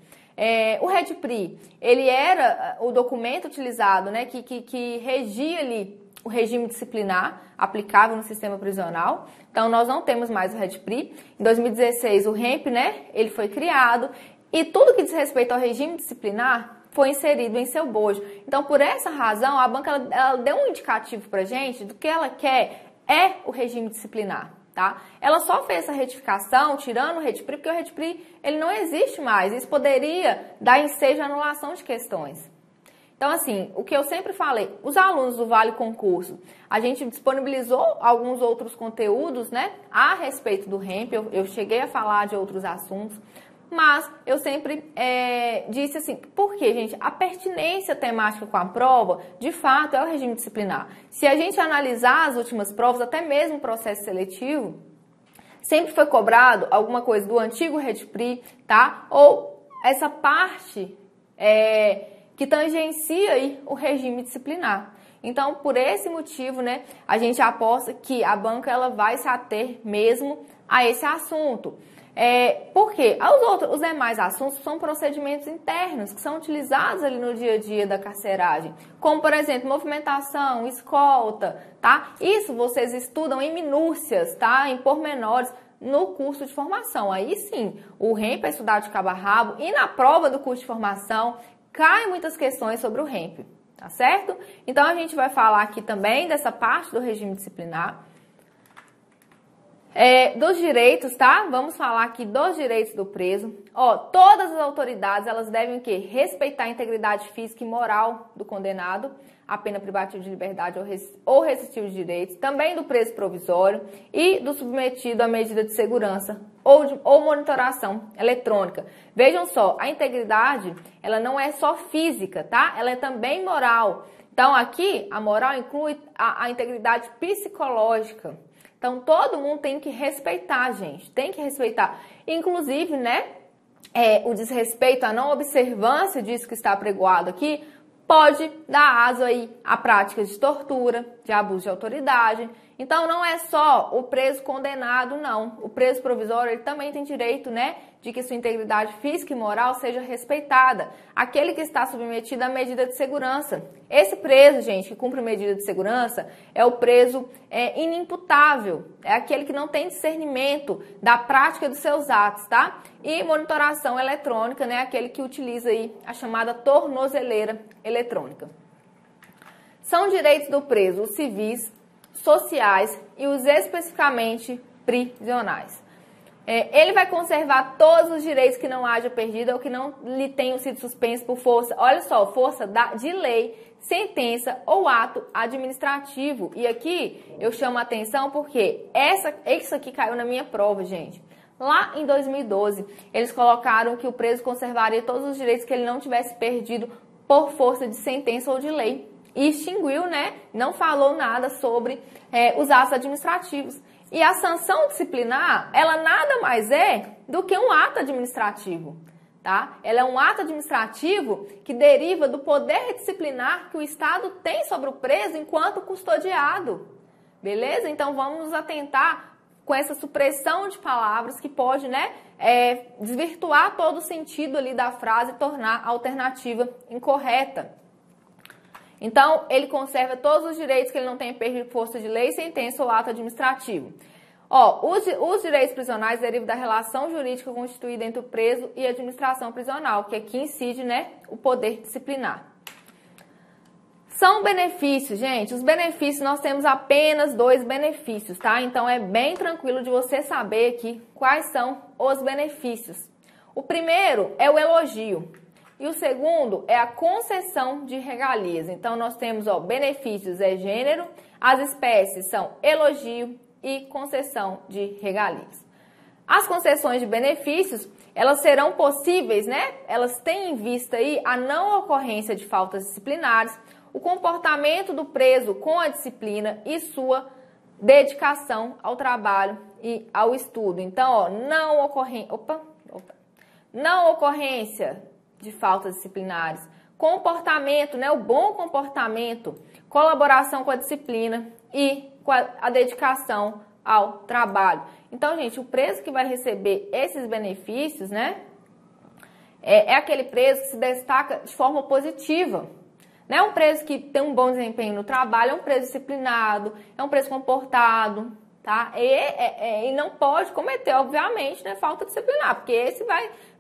O REDPRI, ele era o documento utilizado, né, que regia ali o regime disciplinar aplicável no sistema prisional. Então, nós não temos mais o REDPRI. Em 2016, o REMP, né, ele foi criado e tudo que diz respeito ao regime disciplinar foi inserido em seu bojo. Então, por essa razão, a banca ela deu um indicativo pra gente do que ela quer o regime disciplinar, tá? Ela só fez essa retificação, tirando o REDPRI, porque o REDPRI ele não existe mais. Isso poderia dar ensejo à anulação de questões. Então, assim, o que eu sempre falei, os alunos do Vale Concurso, a gente disponibilizou alguns outros conteúdos, né, a respeito do REMP, eu cheguei a falar de outros assuntos, mas eu sempre disse assim, por quê, gente? A pertinência temática com a prova, de fato, é o regime disciplinar. Se a gente analisar as últimas provas, até mesmo o processo seletivo, sempre foi cobrado alguma coisa do antigo REDPRI, tá? Ou essa parte que tangencia aí o regime disciplinar. Então, por esse motivo, né, a gente aposta que a banca ela vai se ater mesmo a esse assunto. Por quê? Os demais assuntos são procedimentos internos que são utilizados ali no dia a dia da carceragem, como, por exemplo, movimentação, escolta, tá? Isso vocês estudam em minúcias, tá? Em pormenores, no curso de formação. Aí sim, o REMP é estudado de cabo a rabo e na prova do curso de formação caem muitas questões sobre o REMP, tá certo? Então, a gente vai falar aqui também dessa parte do regime disciplinar. Dos direitos, tá? Vamos falar aqui dos direitos do preso. Todas as autoridades, elas devem o quê? Respeitar a integridade física e moral do condenado, a pena privativa de liberdade ou restritiva de direitos, também do preso provisório e do submetido à medida de segurança ou monitoração eletrônica. Vejam só, a integridade, ela não é só física, tá? Ela é também moral. Então, aqui, a moral inclui a integridade psicológica. Então, todo mundo tem que respeitar, gente. Tem que respeitar. Inclusive, né, o desrespeito, a não observância disso que está apregoado aqui, pode dar aso aí a práticas de tortura, de abuso de autoridade. Então, não é só o preso condenado, não. O preso provisório, ele também tem direito, né, de que sua integridade física e moral seja respeitada. Aquele que está submetido à medida de segurança. Esse preso, gente, que cumpre medida de segurança, é o preso inimputável. É aquele que não tem discernimento da prática dos seus atos, tá? E monitoração eletrônica, né, aquele que utiliza aí a chamada tornozeleira eletrônica. São direitos do preso os civis, sociais e os especificamente prisionais. Ele vai conservar todos os direitos que não haja perdido ou que não lhe tenham sido suspensos por força, olha só, força de lei, sentença ou ato administrativo. E aqui eu chamo a atenção porque isso aqui caiu na minha prova, gente. Lá em 2012, eles colocaram que o preso conservaria todos os direitos que ele não tivesse perdido por força de sentença ou de lei. E extinguiu, né? Não falou nada sobre os atos administrativos. E a sanção disciplinar, ela nada mais é do que um ato administrativo, tá? Ela é um ato administrativo que deriva do poder disciplinar que o Estado tem sobre o preso enquanto custodiado, beleza? Então, vamos nos atentar com essa supressão de palavras que pode, né, desvirtuar todo o sentido ali da frase e tornar a alternativa incorreta. Então, ele conserva todos os direitos que ele não tenha perdido por força de lei, sentença ou ato administrativo. Os direitos prisionais derivam da relação jurídica constituída entre o preso e a administração prisional, que aqui incide, né, o poder disciplinar. São benefícios, gente. Os benefícios, nós temos apenas 2 benefícios, tá? Então, é bem tranquilo de você saber aqui quais são os benefícios. O primeiro é o elogio. E o segundo é a concessão de regalias. Então, nós temos, ó, benefícios é gênero, as espécies são elogio e concessão de regalias. As concessões de benefícios, elas serão possíveis, né? Elas têm em vista aí a não ocorrência de faltas disciplinares, o comportamento do preso com a disciplina e sua dedicação ao trabalho e ao estudo. Então, ó, não ocorrência de faltas disciplinares, comportamento, né, o bom comportamento, colaboração com a disciplina e com a dedicação ao trabalho. Então, gente, o preso que vai receber esses benefícios, né, é aquele preso que se destaca de forma positiva. Não é um preso que tem um bom desempenho no trabalho, é um preso disciplinado, é um preso comportado, tá? E não pode cometer, obviamente, né, falta disciplinar, porque esse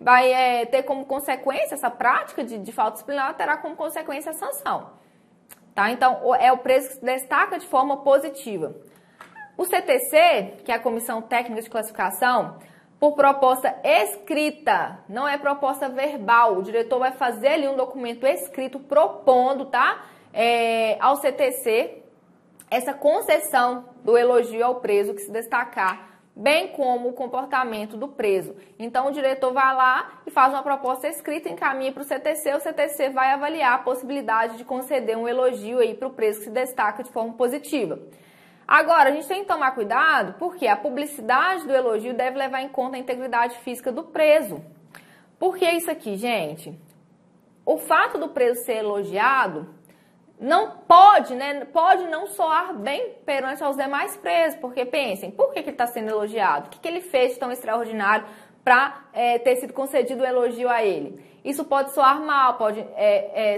vai ter como consequência, essa prática de falta disciplinar terá como consequência a sanção, tá? Então, é o preso que se destaca de forma positiva. O CTC, que é a Comissão Técnica de Classificação, por proposta escrita, não é proposta verbal. O diretor vai fazer ali um documento escrito propondo, tá? Ao CTC, essa concessão do elogio ao preso que se destacar, bem como o comportamento do preso. Então, o diretor vai lá e faz uma proposta escrita, encaminha para o CTC vai avaliar a possibilidade de conceder um elogio aí para o preso que se destaca de forma positiva. Agora, a gente tem que tomar cuidado porque a publicidade do elogio deve levar em conta a integridade física do preso. Por que isso aqui, gente? O fato do preso ser elogiado não pode, né? Pode não soar bem perante aos demais presos, porque pensem, por que ele está sendo elogiado? O que ele fez de tão extraordinário para ter sido concedido o elogio a ele? Isso pode soar mal, pode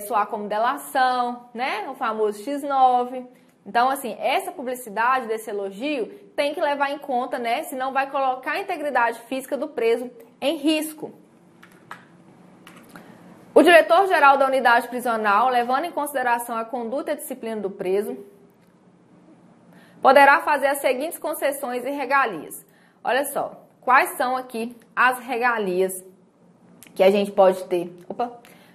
soar como delação, né? O famoso X9. Então, assim, essa publicidade desse elogio tem que levar em conta, né? Senão vai colocar a integridade física do preso em risco. O diretor-geral da unidade prisional, levando em consideração a conduta e a disciplina do preso, poderá fazer as seguintes concessões e regalias. Olha só, quais são aqui as regalias que a gente pode ter?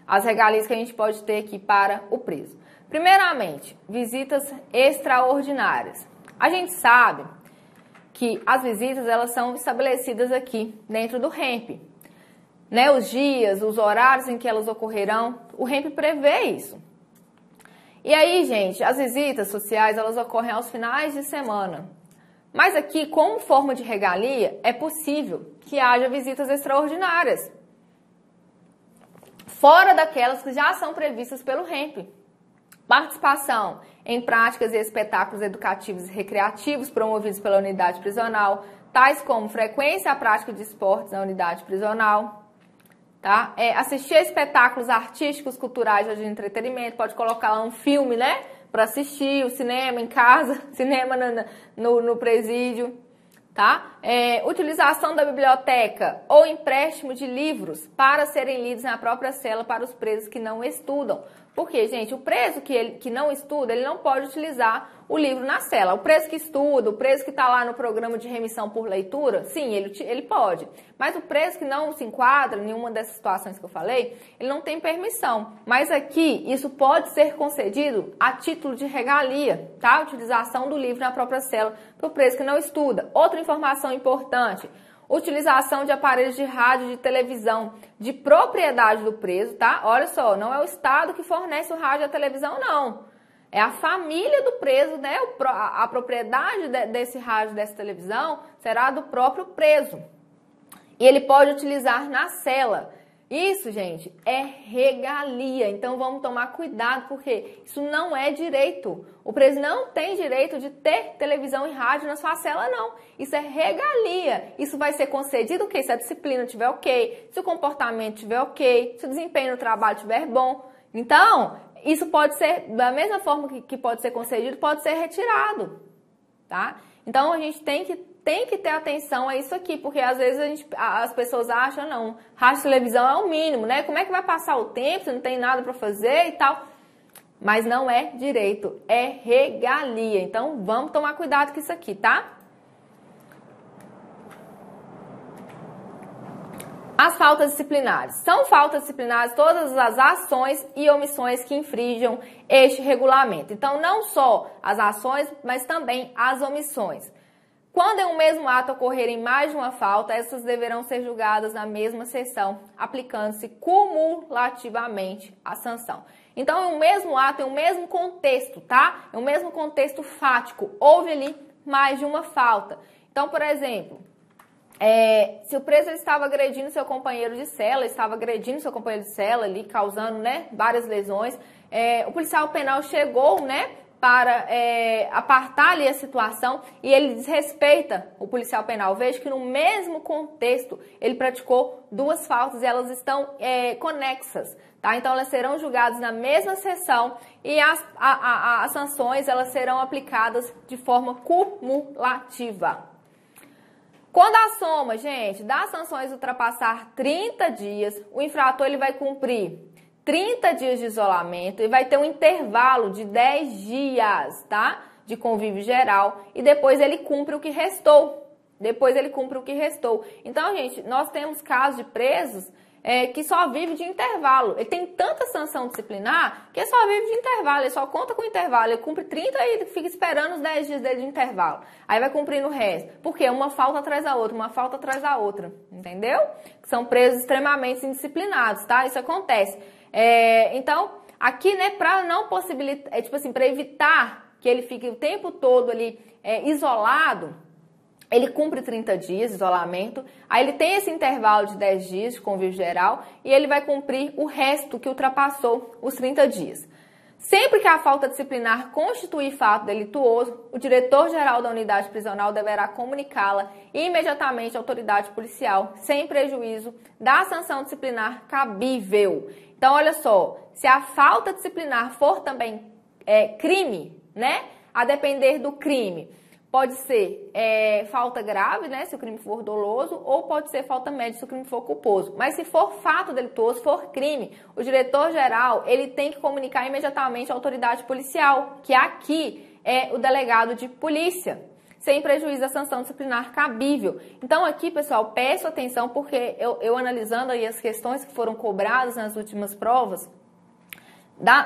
As regalias que a gente pode ter aqui para o preso. Primeiramente, visitas extraordinárias. A gente sabe que as visitas elas são estabelecidas aqui dentro do REMP. Né, os dias, os horários em que elas ocorrerão, o REMP prevê isso. E aí, gente, as visitas sociais elas ocorrem aos finais de semana. Mas aqui, como forma de regalia, é possível que haja visitas extraordinárias, fora daquelas que já são previstas pelo REMP. Participação em práticas e espetáculos educativos e recreativos promovidos pela unidade prisional, tais como frequência à prática de esportes na unidade prisional, tá? Assistir a espetáculos artísticos, culturais ou de entretenimento, pode colocar lá um filme, né? Para assistir, o cinema em casa, cinema no presídio, tá? Utilização da biblioteca ou empréstimo de livros para serem lidos na própria cela para os presos que não estudam. Porque, gente, o preso que não estuda, ele não pode utilizar o livro na cela. O preso que estuda, o preso que está lá no programa de remissão por leitura, sim, ele pode. Mas o preso que não se enquadra em nenhuma dessas situações que eu falei, ele não tem permissão. Mas aqui, isso pode ser concedido a título de regalia, tá? A utilização do livro na própria cela para o preso que não estuda. Outra informação importante: utilização de aparelhos de rádio e de televisão de propriedade do preso, tá? Olha só, não é o Estado que fornece o rádio e a televisão, não. É a família do preso, né? A propriedade desse rádio, dessa televisão, será do próprio preso. E ele pode utilizar na cela. Isso, gente, é regalia. Então, vamos tomar cuidado, porque isso não é direito. O preso não tem direito de ter televisão e rádio na sua cela, não. Isso é regalia. Isso vai ser concedido, ok, se a disciplina estiver ok, se o comportamento estiver ok, se o desempenho no trabalho estiver bom. Então, isso pode ser, da mesma forma que pode ser concedido, pode ser retirado, tá? Então, a gente tem que ter atenção a isso aqui, porque às vezes as pessoas acham, rádio e televisão é o mínimo, né? Como é que vai passar o tempo se não tem nada para fazer e tal? mas não é direito, é regalia. Então, vamos tomar cuidado com isso aqui, tá? As faltas disciplinares. São faltas disciplinares todas as ações e omissões que infringam este regulamento. Então, não só as ações, mas também as omissões. Quando em um mesmo ato ocorrerem mais de uma falta, essas deverão ser julgadas na mesma sessão, aplicando-se cumulativamente a sanção. Então, em um mesmo ato, em um mesmo contexto, tá? Em um mesmo contexto fático, houve ali mais de uma falta. Então, por exemplo, se o preso estava agredindo seu companheiro de cela, ali, causando, né, várias lesões, o policial penal chegou, né, para apartar ali a situação e ele desrespeita o policial penal. Veja que no mesmo contexto ele praticou duas faltas e elas estão conexas, tá? Então elas serão julgadas na mesma sessão e as sanções elas serão aplicadas de forma cumulativa. Quando a soma, gente, das sanções ultrapassar 30 dias, o infrator ele vai cumprir 30 dias de isolamento e vai ter um intervalo de 10 dias, tá? De convívio geral e depois ele cumpre o que restou. Então, gente, nós temos casos de presos que só vive de intervalo. Ele tem tanta sanção disciplinar que ele só vive de intervalo, ele só conta com intervalo. Ele cumpre 30 e fica esperando os 10 dias dele de intervalo. Aí vai cumprindo o resto. Por quê? Uma falta atrás da outra, entendeu? São presos extremamente indisciplinados, tá? Isso acontece. Então, aqui, né, para não possibilitar, para evitar que ele fique o tempo todo ali isolado, ele cumpre 30 dias de isolamento, aí ele tem esse intervalo de 10 dias de convívio geral e ele vai cumprir o resto que ultrapassou os 30 dias. Sempre que a falta disciplinar constituir fato delituoso, o diretor-geral da unidade prisional deverá comunicá-la imediatamente à autoridade policial, sem prejuízo da sanção disciplinar cabível. Então, olha só, se a falta disciplinar for também crime, né, a depender do crime, pode ser falta grave, né, se o crime for doloso, ou pode ser falta média se o crime for culposo. Mas se for fato delituoso, for crime, o diretor-geral ele tem que comunicar imediatamente à autoridade policial, que aqui é o delegado de polícia, sem prejuízo da sanção disciplinar cabível. Então aqui, pessoal, peço atenção porque eu analisando aí as questões que foram cobradas nas últimas provas,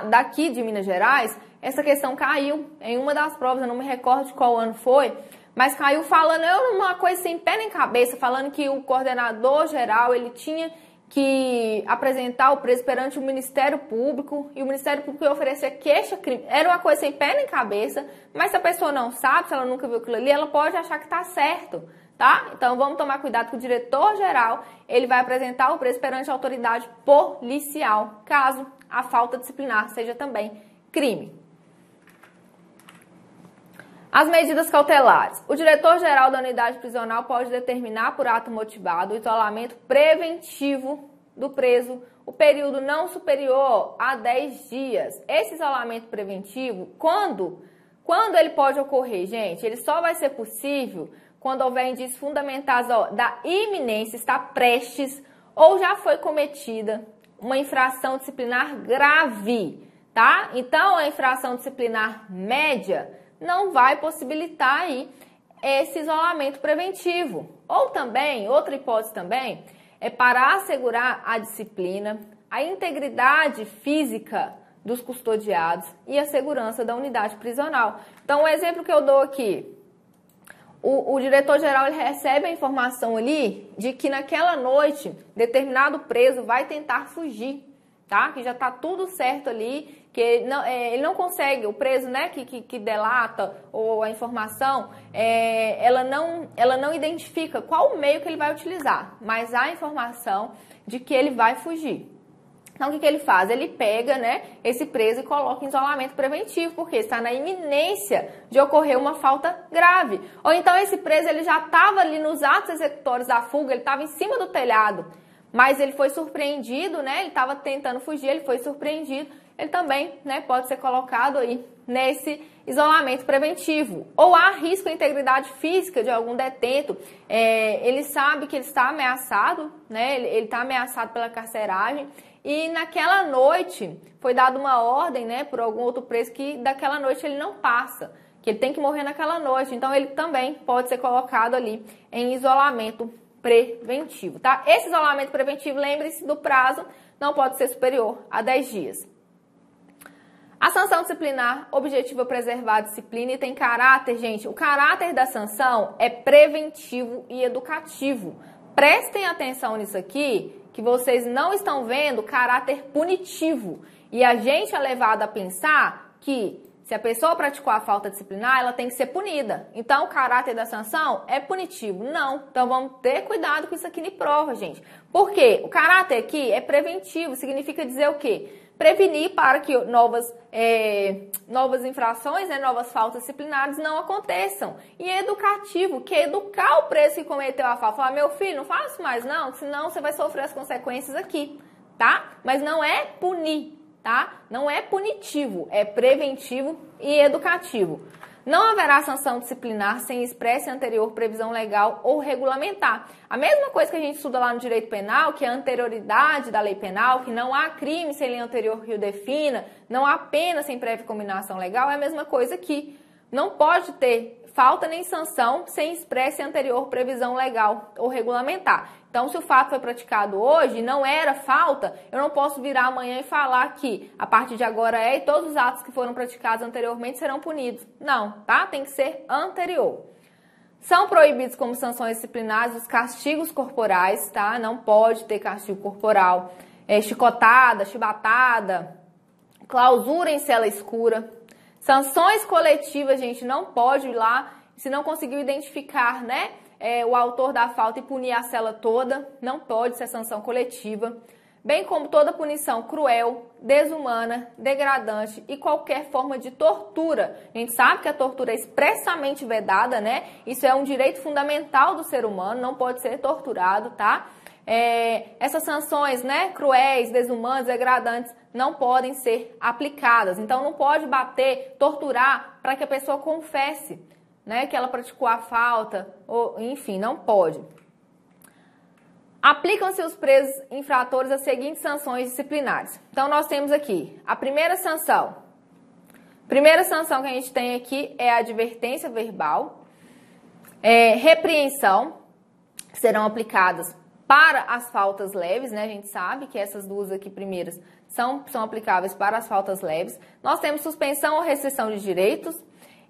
daqui de Minas Gerais, essa questão caiu em uma das provas, eu não me recordo de qual ano foi, mas caiu falando uma coisa sem pé nem cabeça, falando que o coordenador geral ele tinha que apresentar o preso perante o Ministério Público e o Ministério Público ia oferecer queixa-crime. Era uma coisa sem pé nem cabeça, mas se a pessoa não sabe, se ela nunca viu aquilo ali, ela pode achar que está certo, tá? Então vamos tomar cuidado que o diretor-geral ele vai apresentar o preso perante a autoridade policial, caso a falta disciplinar seja também crime. As medidas cautelares. O diretor-geral da unidade prisional pode determinar por ato motivado o isolamento preventivo do preso, o período não superior a 10 dias. Esse isolamento preventivo, quando ele pode ocorrer, gente? Ele só vai ser possível quando houver indícios fundamentais da iminência, está prestes ou já foi cometida uma infração disciplinar grave, tá? Então, a infração disciplinar média não vai possibilitar aí esse isolamento preventivo. Ou também, outra hipótese também, é para assegurar a disciplina, a integridade física dos custodiados e a segurança da unidade prisional. Então, o exemplo que eu dou aqui, o diretor-geral ele recebe a informação ali de que naquela noite determinado preso vai tentar fugir, tá? Que já está tudo certo ali, que ele não consegue, o preso, né, que delata ou a informação, ela não identifica qual meio que ele vai utilizar, mas há informação de que ele vai fugir. Então, o que ele faz? Ele pega, né, esse preso e coloca em isolamento preventivo, porque está na iminência de ocorrer uma falta grave. Ou então, esse preso ele já estava ali nos atos executórios da fuga, ele estava em cima do telhado, mas ele foi surpreendido, né, ele estava tentando fugir, ele foi surpreendido, ele também, né, pode ser colocado aí nesse isolamento preventivo. Ou há risco à integridade física de algum detento, ele sabe que ele está ameaçado, né, ele está ameaçado pela carceragem, e naquela noite foi dada uma ordem, né, por algum outro preso que daquela noite ele não passa, que ele tem que morrer naquela noite. Então ele também pode ser colocado ali em isolamento preventivo, tá? Esse isolamento preventivo, lembre-se do prazo, não pode ser superior a 10 dias. A sanção disciplinar objetiva preservar a disciplina e tem caráter, gente, o caráter da sanção é preventivo e educativo. Prestem atenção nisso aqui, que vocês não estão vendo caráter punitivo. E a gente é levado a pensar que se a pessoa praticou a falta disciplinar, ela tem que ser punida. Então, o caráter da sanção é punitivo. Não. Então, vamos ter cuidado com isso aqui de prova, gente. Por quê? O caráter aqui é preventivo. Significa dizer o quê? Prevenir para que novas infrações, né, novas faltas disciplinares não aconteçam. E é educativo, que é educar o preso que cometeu a falta. Falar, meu filho, não faça mais não, senão você vai sofrer as consequências aqui, tá? Mas não é punir, tá? Não é punitivo, é preventivo e educativo. Não haverá sanção disciplinar sem expressa e anterior previsão legal ou regulamentar. A mesma coisa que a gente estuda lá no direito penal, que é a anterioridade da lei penal, que não há crime sem lei anterior que o defina, não há pena sem prévia combinação legal, é a mesma coisa aqui. Não pode ter falta nem sanção sem expressa e anterior previsão legal ou regulamentar. Então, se o fato foi praticado hoje e não era falta, eu não posso virar amanhã e falar que a partir de agora e todos os atos que foram praticados anteriormente serão punidos. Não, tá? Tem que ser anterior. São proibidos como sanções disciplinares os castigos corporais, tá? Não pode ter castigo corporal. Chicotada, chibatada, clausura em cela escura. Sanções coletivas, gente, não pode ir lá, se não conseguiu identificar, né, o autor da falta e punir a cela toda, não pode ser sanção coletiva, bem como toda punição cruel, desumana, degradante e qualquer forma de tortura. A gente sabe que a tortura é expressamente vedada, né? Isso é um direito fundamental do ser humano, não pode ser torturado, tá? Essas sanções, né, cruéis, desumanas, degradantes, não podem ser aplicadas. Então, não pode bater, torturar para que a pessoa confesse, né, que ela praticou a falta, ou enfim, não pode. Aplicam-se os presos infratores as seguintes sanções disciplinares. Então, nós temos aqui a primeira sanção. Primeira sanção que a gente tem aqui é a advertência verbal, repreensão, que serão aplicadas para as faltas leves, né? A gente sabe que essas duas aqui primeiras são aplicáveis para as faltas leves. Nós temos suspensão ou restrição de direitos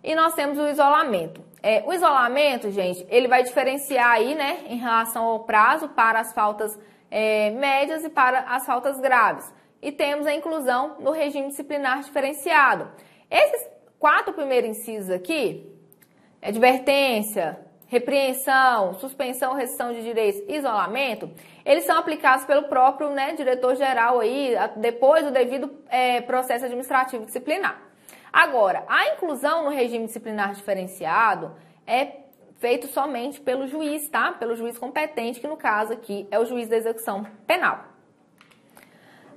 e nós temos o isolamento. O isolamento, gente, ele vai diferenciar aí, né, em relação ao prazo para as faltas médias e para as faltas graves. E temos a inclusão no regime disciplinar diferenciado. Esses 4 primeiros incisos aqui, advertência, repreensão, suspensão, restrição de direitos, isolamento, eles são aplicados pelo próprio, né, diretor-geral aí, depois do devido processo administrativo disciplinar. Agora, a inclusão no regime disciplinar diferenciado é feito somente pelo juiz, tá? Pelo juiz competente, que no caso aqui é o juiz da execução penal.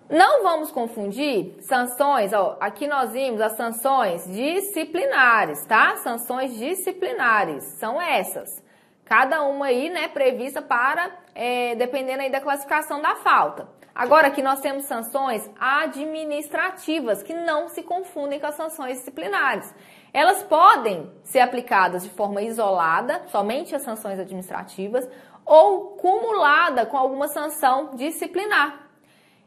Não vamos confundir sanções, ó, aqui nós vimos as sanções disciplinares, tá? Sanções disciplinares, são essas. Cada uma aí, né, prevista para, dependendo aí da classificação da falta. Agora, aqui nós temos sanções administrativas, que não se confundem com as sanções disciplinares. Elas podem ser aplicadas de forma isolada, somente as sanções administrativas, ou cumulada com alguma sanção disciplinar.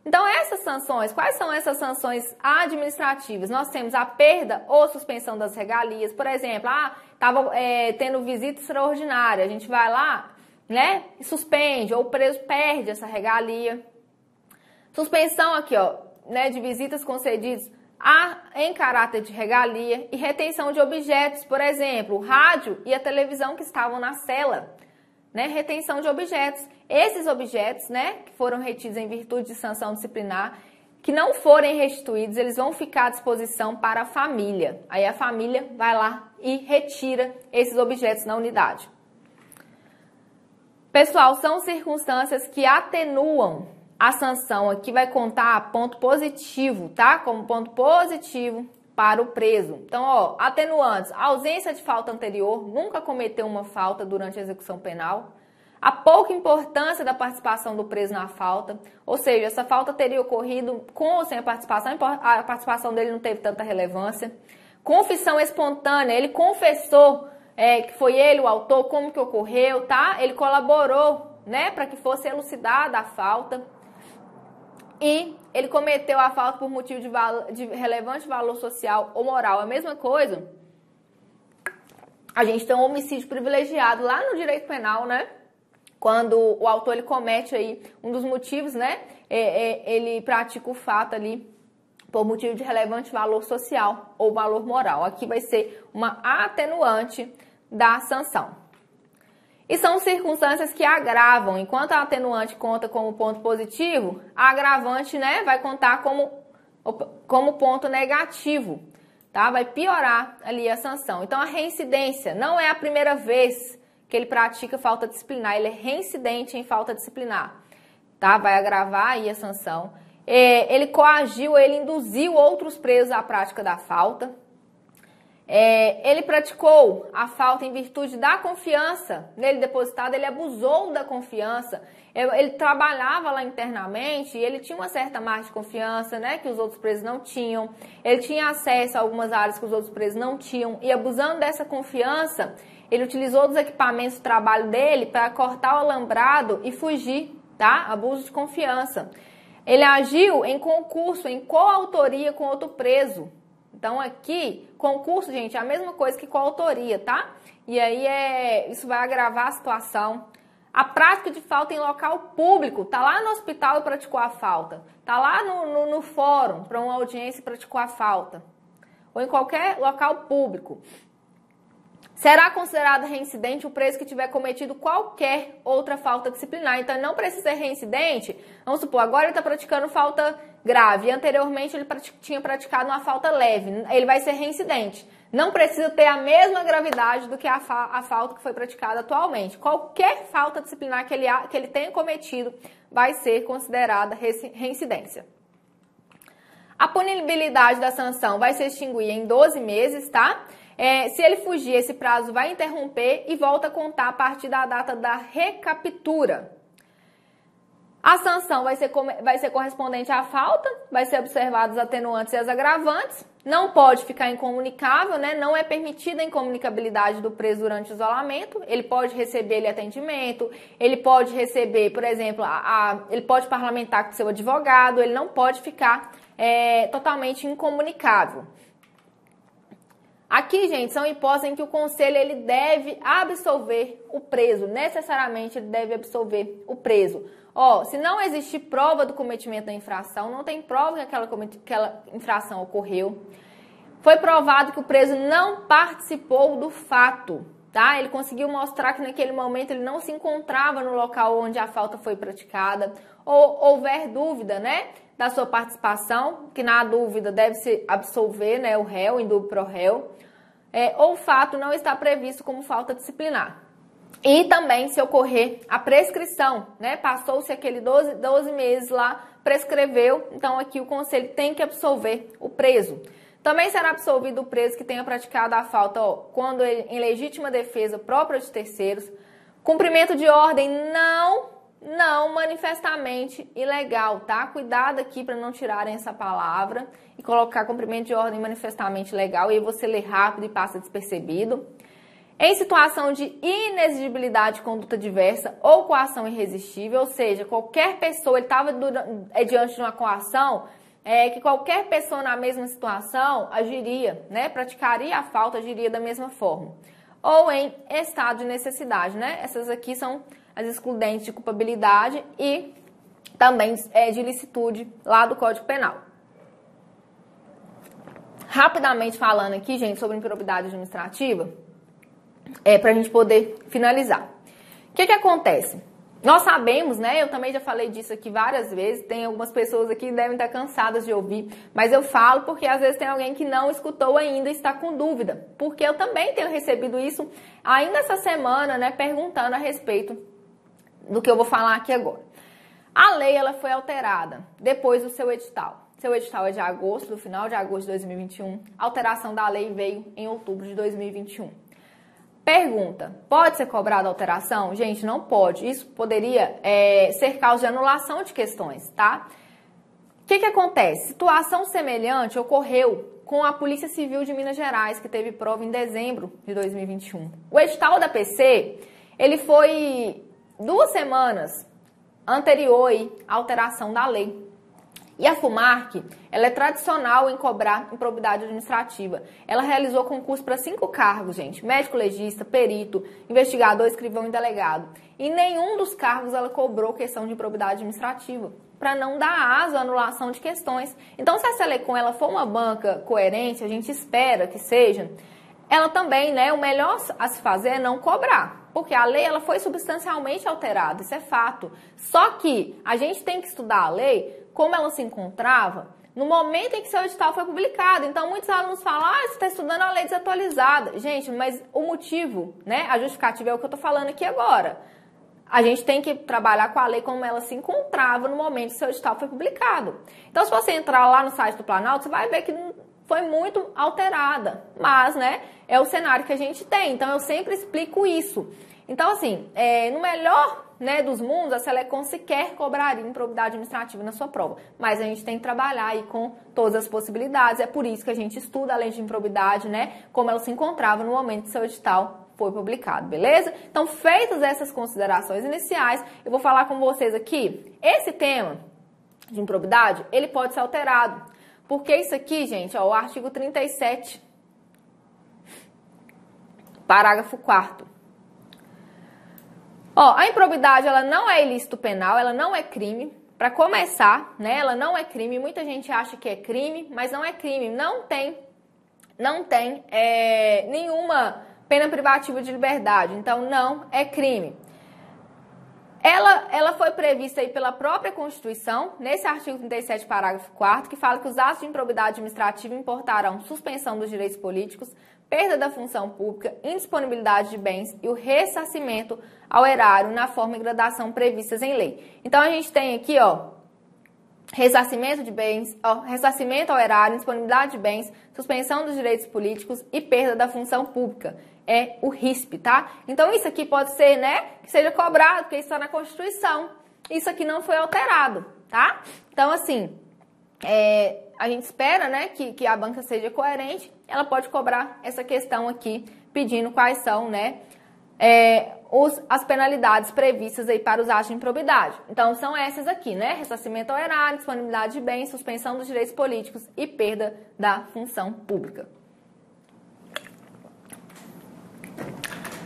Então, essas sanções, quais são essas sanções administrativas? Nós temos a perda ou suspensão das regalias. Por exemplo, estava tendo visita extraordinária, a gente vai lá, né, e suspende, ou o preso perde essa regalia. Suspensão aqui, ó, né, de visitas concedidas em caráter de regalia e retenção de objetos, por exemplo, o rádio e a televisão que estavam na cela, né, retenção de objetos. Esses objetos, né, que foram retidos em virtude de sanção disciplinar, que não forem restituídos, eles vão ficar à disposição para a família. Aí a família vai lá e retira esses objetos na unidade. Pessoal, são circunstâncias que atenuam a sanção. Aqui vai contar ponto positivo, tá? Como ponto positivo para o preso. Então, ó, atenuantes: ausência de falta anterior, nunca cometeu uma falta durante a execução penal. a pouca importância da participação do preso na falta, ou seja, essa falta teria ocorrido com ou sem a participação dele não teve tanta relevância. Confissão espontânea, ele confessou que foi ele o autor, como que ocorreu, tá? Ele colaborou, né, para que fosse elucidada a falta. E ele cometeu a falta por motivo de relevante valor social ou moral. A mesma coisa, a gente tem um homicídio privilegiado lá no direito penal, né? Quando o autor ele comete aí um dos motivos, né? Ele pratica o fato ali por motivo de relevante valor social ou valor moral. Aqui vai ser uma atenuante da sanção. E são circunstâncias que agravam. Enquanto a atenuante conta como ponto positivo, a agravante, né, vai contar como ponto negativo, tá? Vai piorar ali a sanção. Então, a reincidência não é a primeira vez que ele pratica falta disciplinar, ele é reincidente em falta disciplinar, tá? Vai agravar aí a sanção. Ele coagiu, ele induziu outros presos à prática da falta. Ele praticou a falta em virtude da confiança nele depositada, ele abusou da confiança, ele trabalhava lá internamente e ele tinha uma certa margem de confiança, né, que os outros presos não tinham, ele tinha acesso a algumas áreas que os outros presos não tinham e abusando dessa confiança, ele utilizou dos equipamentos de trabalho dele para cortar o alambrado e fugir, tá? Abuso de confiança. Ele agiu em concurso, em coautoria com outro preso. Então, aqui, concurso, gente, é a mesma coisa que coautoria, tá? E aí, isso vai agravar a situação. A prática de falta em local público. Tá lá no hospital e praticou a falta. Tá lá no fórum para uma audiência e praticou a falta. Ou em qualquer local público. Será considerado reincidente o preso que tiver cometido qualquer outra falta disciplinar. Então, ele não precisa ser reincidente. Vamos supor, agora ele está praticando falta grave. Anteriormente, ele tinha praticado uma falta leve. Ele vai ser reincidente. Não precisa ter a mesma gravidade do que a falta que foi praticada atualmente. Qualquer falta disciplinar que ele tenha cometido vai ser considerada reincidência. A punibilidade da sanção vai se extinguir em 12 meses, tá? Se ele fugir, esse prazo vai interromper e volta a contar a partir da data da recaptura. A sanção vai ser correspondente à falta, vai ser observados os atenuantes e as agravantes, não pode ficar incomunicável, né? Não é permitida a incomunicabilidade do preso durante o isolamento, ele pode receber atendimento, ele pode receber, por exemplo, ele pode parlamentar com seu advogado, ele não pode ficar totalmente incomunicável. Aqui, gente, são hipóteses em que o conselho ele deve absolver o preso, necessariamente ele deve absolver o preso. Se não existir prova do cometimento da infração, não tem prova que aquela infração ocorreu, foi provado que o preso não participou do fato, tá? Ele conseguiu mostrar que naquele momento ele não se encontrava no local onde a falta foi praticada, ou houver dúvida, né, da sua participação, que na dúvida deve-se absolver, né, o réu, em dúvida pro réu, ou o fato não está previsto como falta disciplinar. E também se ocorrer a prescrição, né, passou-se aquele 12 meses lá, prescreveu, então aqui o conselho tem que absolver o preso. Também será absolvido o preso que tenha praticado a falta quando ele, em legítima defesa própria de terceiros, cumprimento de ordem não manifestamente ilegal, tá? Cuidado aqui para não tirarem essa palavra e colocar cumprimento de ordem manifestamente legal, e aí você lê rápido e passa despercebido. Em situação de inexigibilidade de conduta diversa ou coação irresistível, ou seja, qualquer pessoa, ele estava diante de uma coação, que qualquer pessoa na mesma situação agiria, né? Praticaria a falta, agiria da mesma forma. Ou em estado de necessidade, né? Essas aqui são as excludentes de culpabilidade e também de ilicitude lá do Código Penal. Rapidamente falando aqui, gente, sobre improbidade administrativa, para a gente poder finalizar. O que acontece? Nós sabemos, né? Eu também já falei disso aqui várias vezes, tem algumas pessoas aqui que devem estar cansadas de ouvir, mas eu falo porque às vezes tem alguém que não escutou ainda e está com dúvida, porque eu também tenho recebido isso ainda essa semana, né? Perguntando a respeito do que eu vou falar aqui agora. A lei, ela foi alterada depois do seu edital. Seu edital é de agosto, do final de agosto de 2021. A alteração da lei veio em outubro de 2021. Pergunta, pode ser cobrada alteração? Gente, não pode. Isso poderia ser causa de anulação de questões, tá? O que acontece? Situação semelhante ocorreu com a Polícia Civil de Minas Gerais, que teve prova em dezembro de 2021. O edital da PC, ele foi 2 semanas anterior à alteração da lei. E a FUMARC, ela é tradicional em cobrar improbidade administrativa. Ela realizou concurso para 5 cargos, gente. Médico legista, perito, investigador, escrivão e delegado. E nenhum dos cargos ela cobrou questão de improbidade administrativa, para não dar aso à anulação de questões. Então, se a Selecom ela for uma banca coerente, a gente espera que seja, ela também, né, o melhor a se fazer é não cobrar. Porque a lei ela foi substancialmente alterada, isso é fato. Só que a gente tem que estudar a lei como ela se encontrava no momento em que seu edital foi publicado. Então, muitos alunos falam, você está estudando a lei desatualizada. Gente, mas o motivo, né, a justificativa é o que eu estou falando aqui agora. A gente tem que trabalhar com a lei como ela se encontrava no momento que seu edital foi publicado. Então, se você entrar lá no site do Planalto, você vai ver que foi muito alterada. Mas, né, é o cenário que a gente tem. Então, eu sempre explico isso. Então, assim, no melhor, né, dos mundos, a Selecom sequer cobraria improbidade administrativa na sua prova. Mas a gente tem que trabalhar aí com todas as possibilidades. É por isso que a gente estuda a lei de improbidade, né, como ela se encontrava no momento que seu edital foi publicado, beleza? Então, feitas essas considerações iniciais, eu vou falar com vocês aqui. Esse tema de improbidade, ele pode ser alterado. Porque isso aqui, gente, ó, o artigo 37, parágrafo 4º. Ó, a improbidade, ela não é ilícito penal, ela não é crime. Para começar, né, ela não é crime. Muita gente acha que é crime, mas não é crime. Não tem nenhuma pena privativa de liberdade. Então, não é crime. Ela foi prevista aí pela própria Constituição, nesse artigo 37, parágrafo 4º, que fala que os atos de improbidade administrativa importarão suspensão dos direitos políticos, perda da função pública, indisponibilidade de bens e o ressarcimento ao erário na forma e gradação previstas em lei. Então, a gente tem aqui, ó, ressarcimento de bens, ressarcimento ao erário, indisponibilidade de bens, suspensão dos direitos políticos e perda da função pública. É o RISP, tá? Então, isso aqui pode ser, né, que seja cobrado, porque isso está na Constituição. Isso aqui não foi alterado, tá? Então, assim, a gente espera, né, que a banca seja coerente, ela pode cobrar essa questão aqui, pedindo quais são, né, as penalidades previstas aí para os atos de improbidade. Então, são essas aqui, né, ressarcimento ao erário, disponibilidade de bens, suspensão dos direitos políticos e perda da função pública.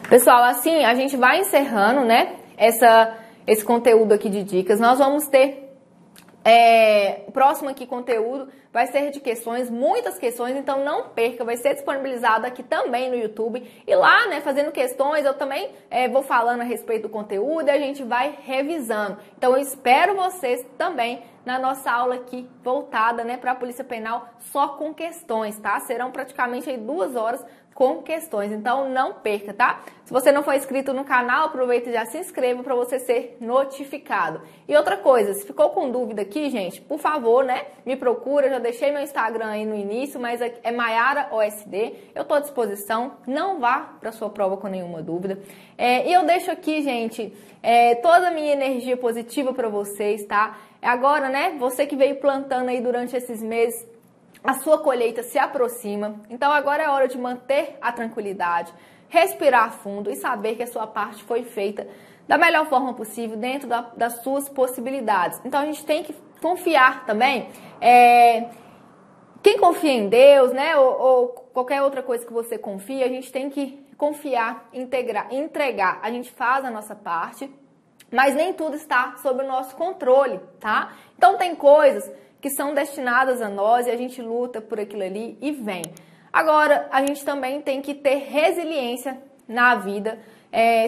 Pessoal, assim, a gente vai encerrando, né, esse conteúdo aqui de dicas. Nós vamos ter o próximo aqui conteúdo, vai ser de questões, muitas questões, então não perca, vai ser disponibilizado aqui também no YouTube. E lá, né, fazendo questões, eu também vou falando a respeito do conteúdo e a gente vai revisando. Então eu espero vocês também na nossa aula aqui, voltada, né, para a Polícia Penal, só com questões, tá? Serão praticamente aí 2 horas com questões, então não perca, tá? Se você não for inscrito no canal, aproveita e já se inscreva para você ser notificado. E outra coisa, se ficou com dúvida aqui, gente, por favor, né, me procura, já deixei meu Instagram aí no início, mas é Maiara OSD, eu tô à disposição, não vá para sua prova com nenhuma dúvida. E eu deixo aqui, gente, toda a minha energia positiva para vocês, tá? Agora, né, você que veio plantando aí durante esses meses, a sua colheita se aproxima, então agora é hora de manter a tranquilidade, respirar fundo e saber que a sua parte foi feita da melhor forma possível, dentro das suas possibilidades. Então a gente tem que confiar também. Quem confia em Deus, né, ou qualquer outra coisa que você confia, a gente tem que confiar, entregar. A gente faz a nossa parte, mas nem tudo está sob o nosso controle, tá? Então tem coisas que são destinadas a nós e a gente luta por aquilo ali e vem. Agora, a gente também tem que ter resiliência na vida.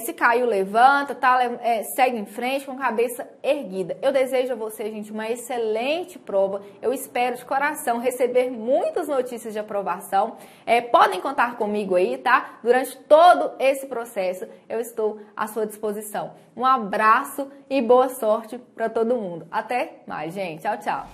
Se caiu, levanta, tá? Segue em frente com a cabeça erguida. Eu desejo a você, gente, uma excelente prova. Eu espero de coração receber muitas notícias de aprovação. Podem contar comigo aí, tá? Durante todo esse processo, eu estou à sua disposição. Um abraço e boa sorte para todo mundo. Até mais, gente. Tchau, tchau.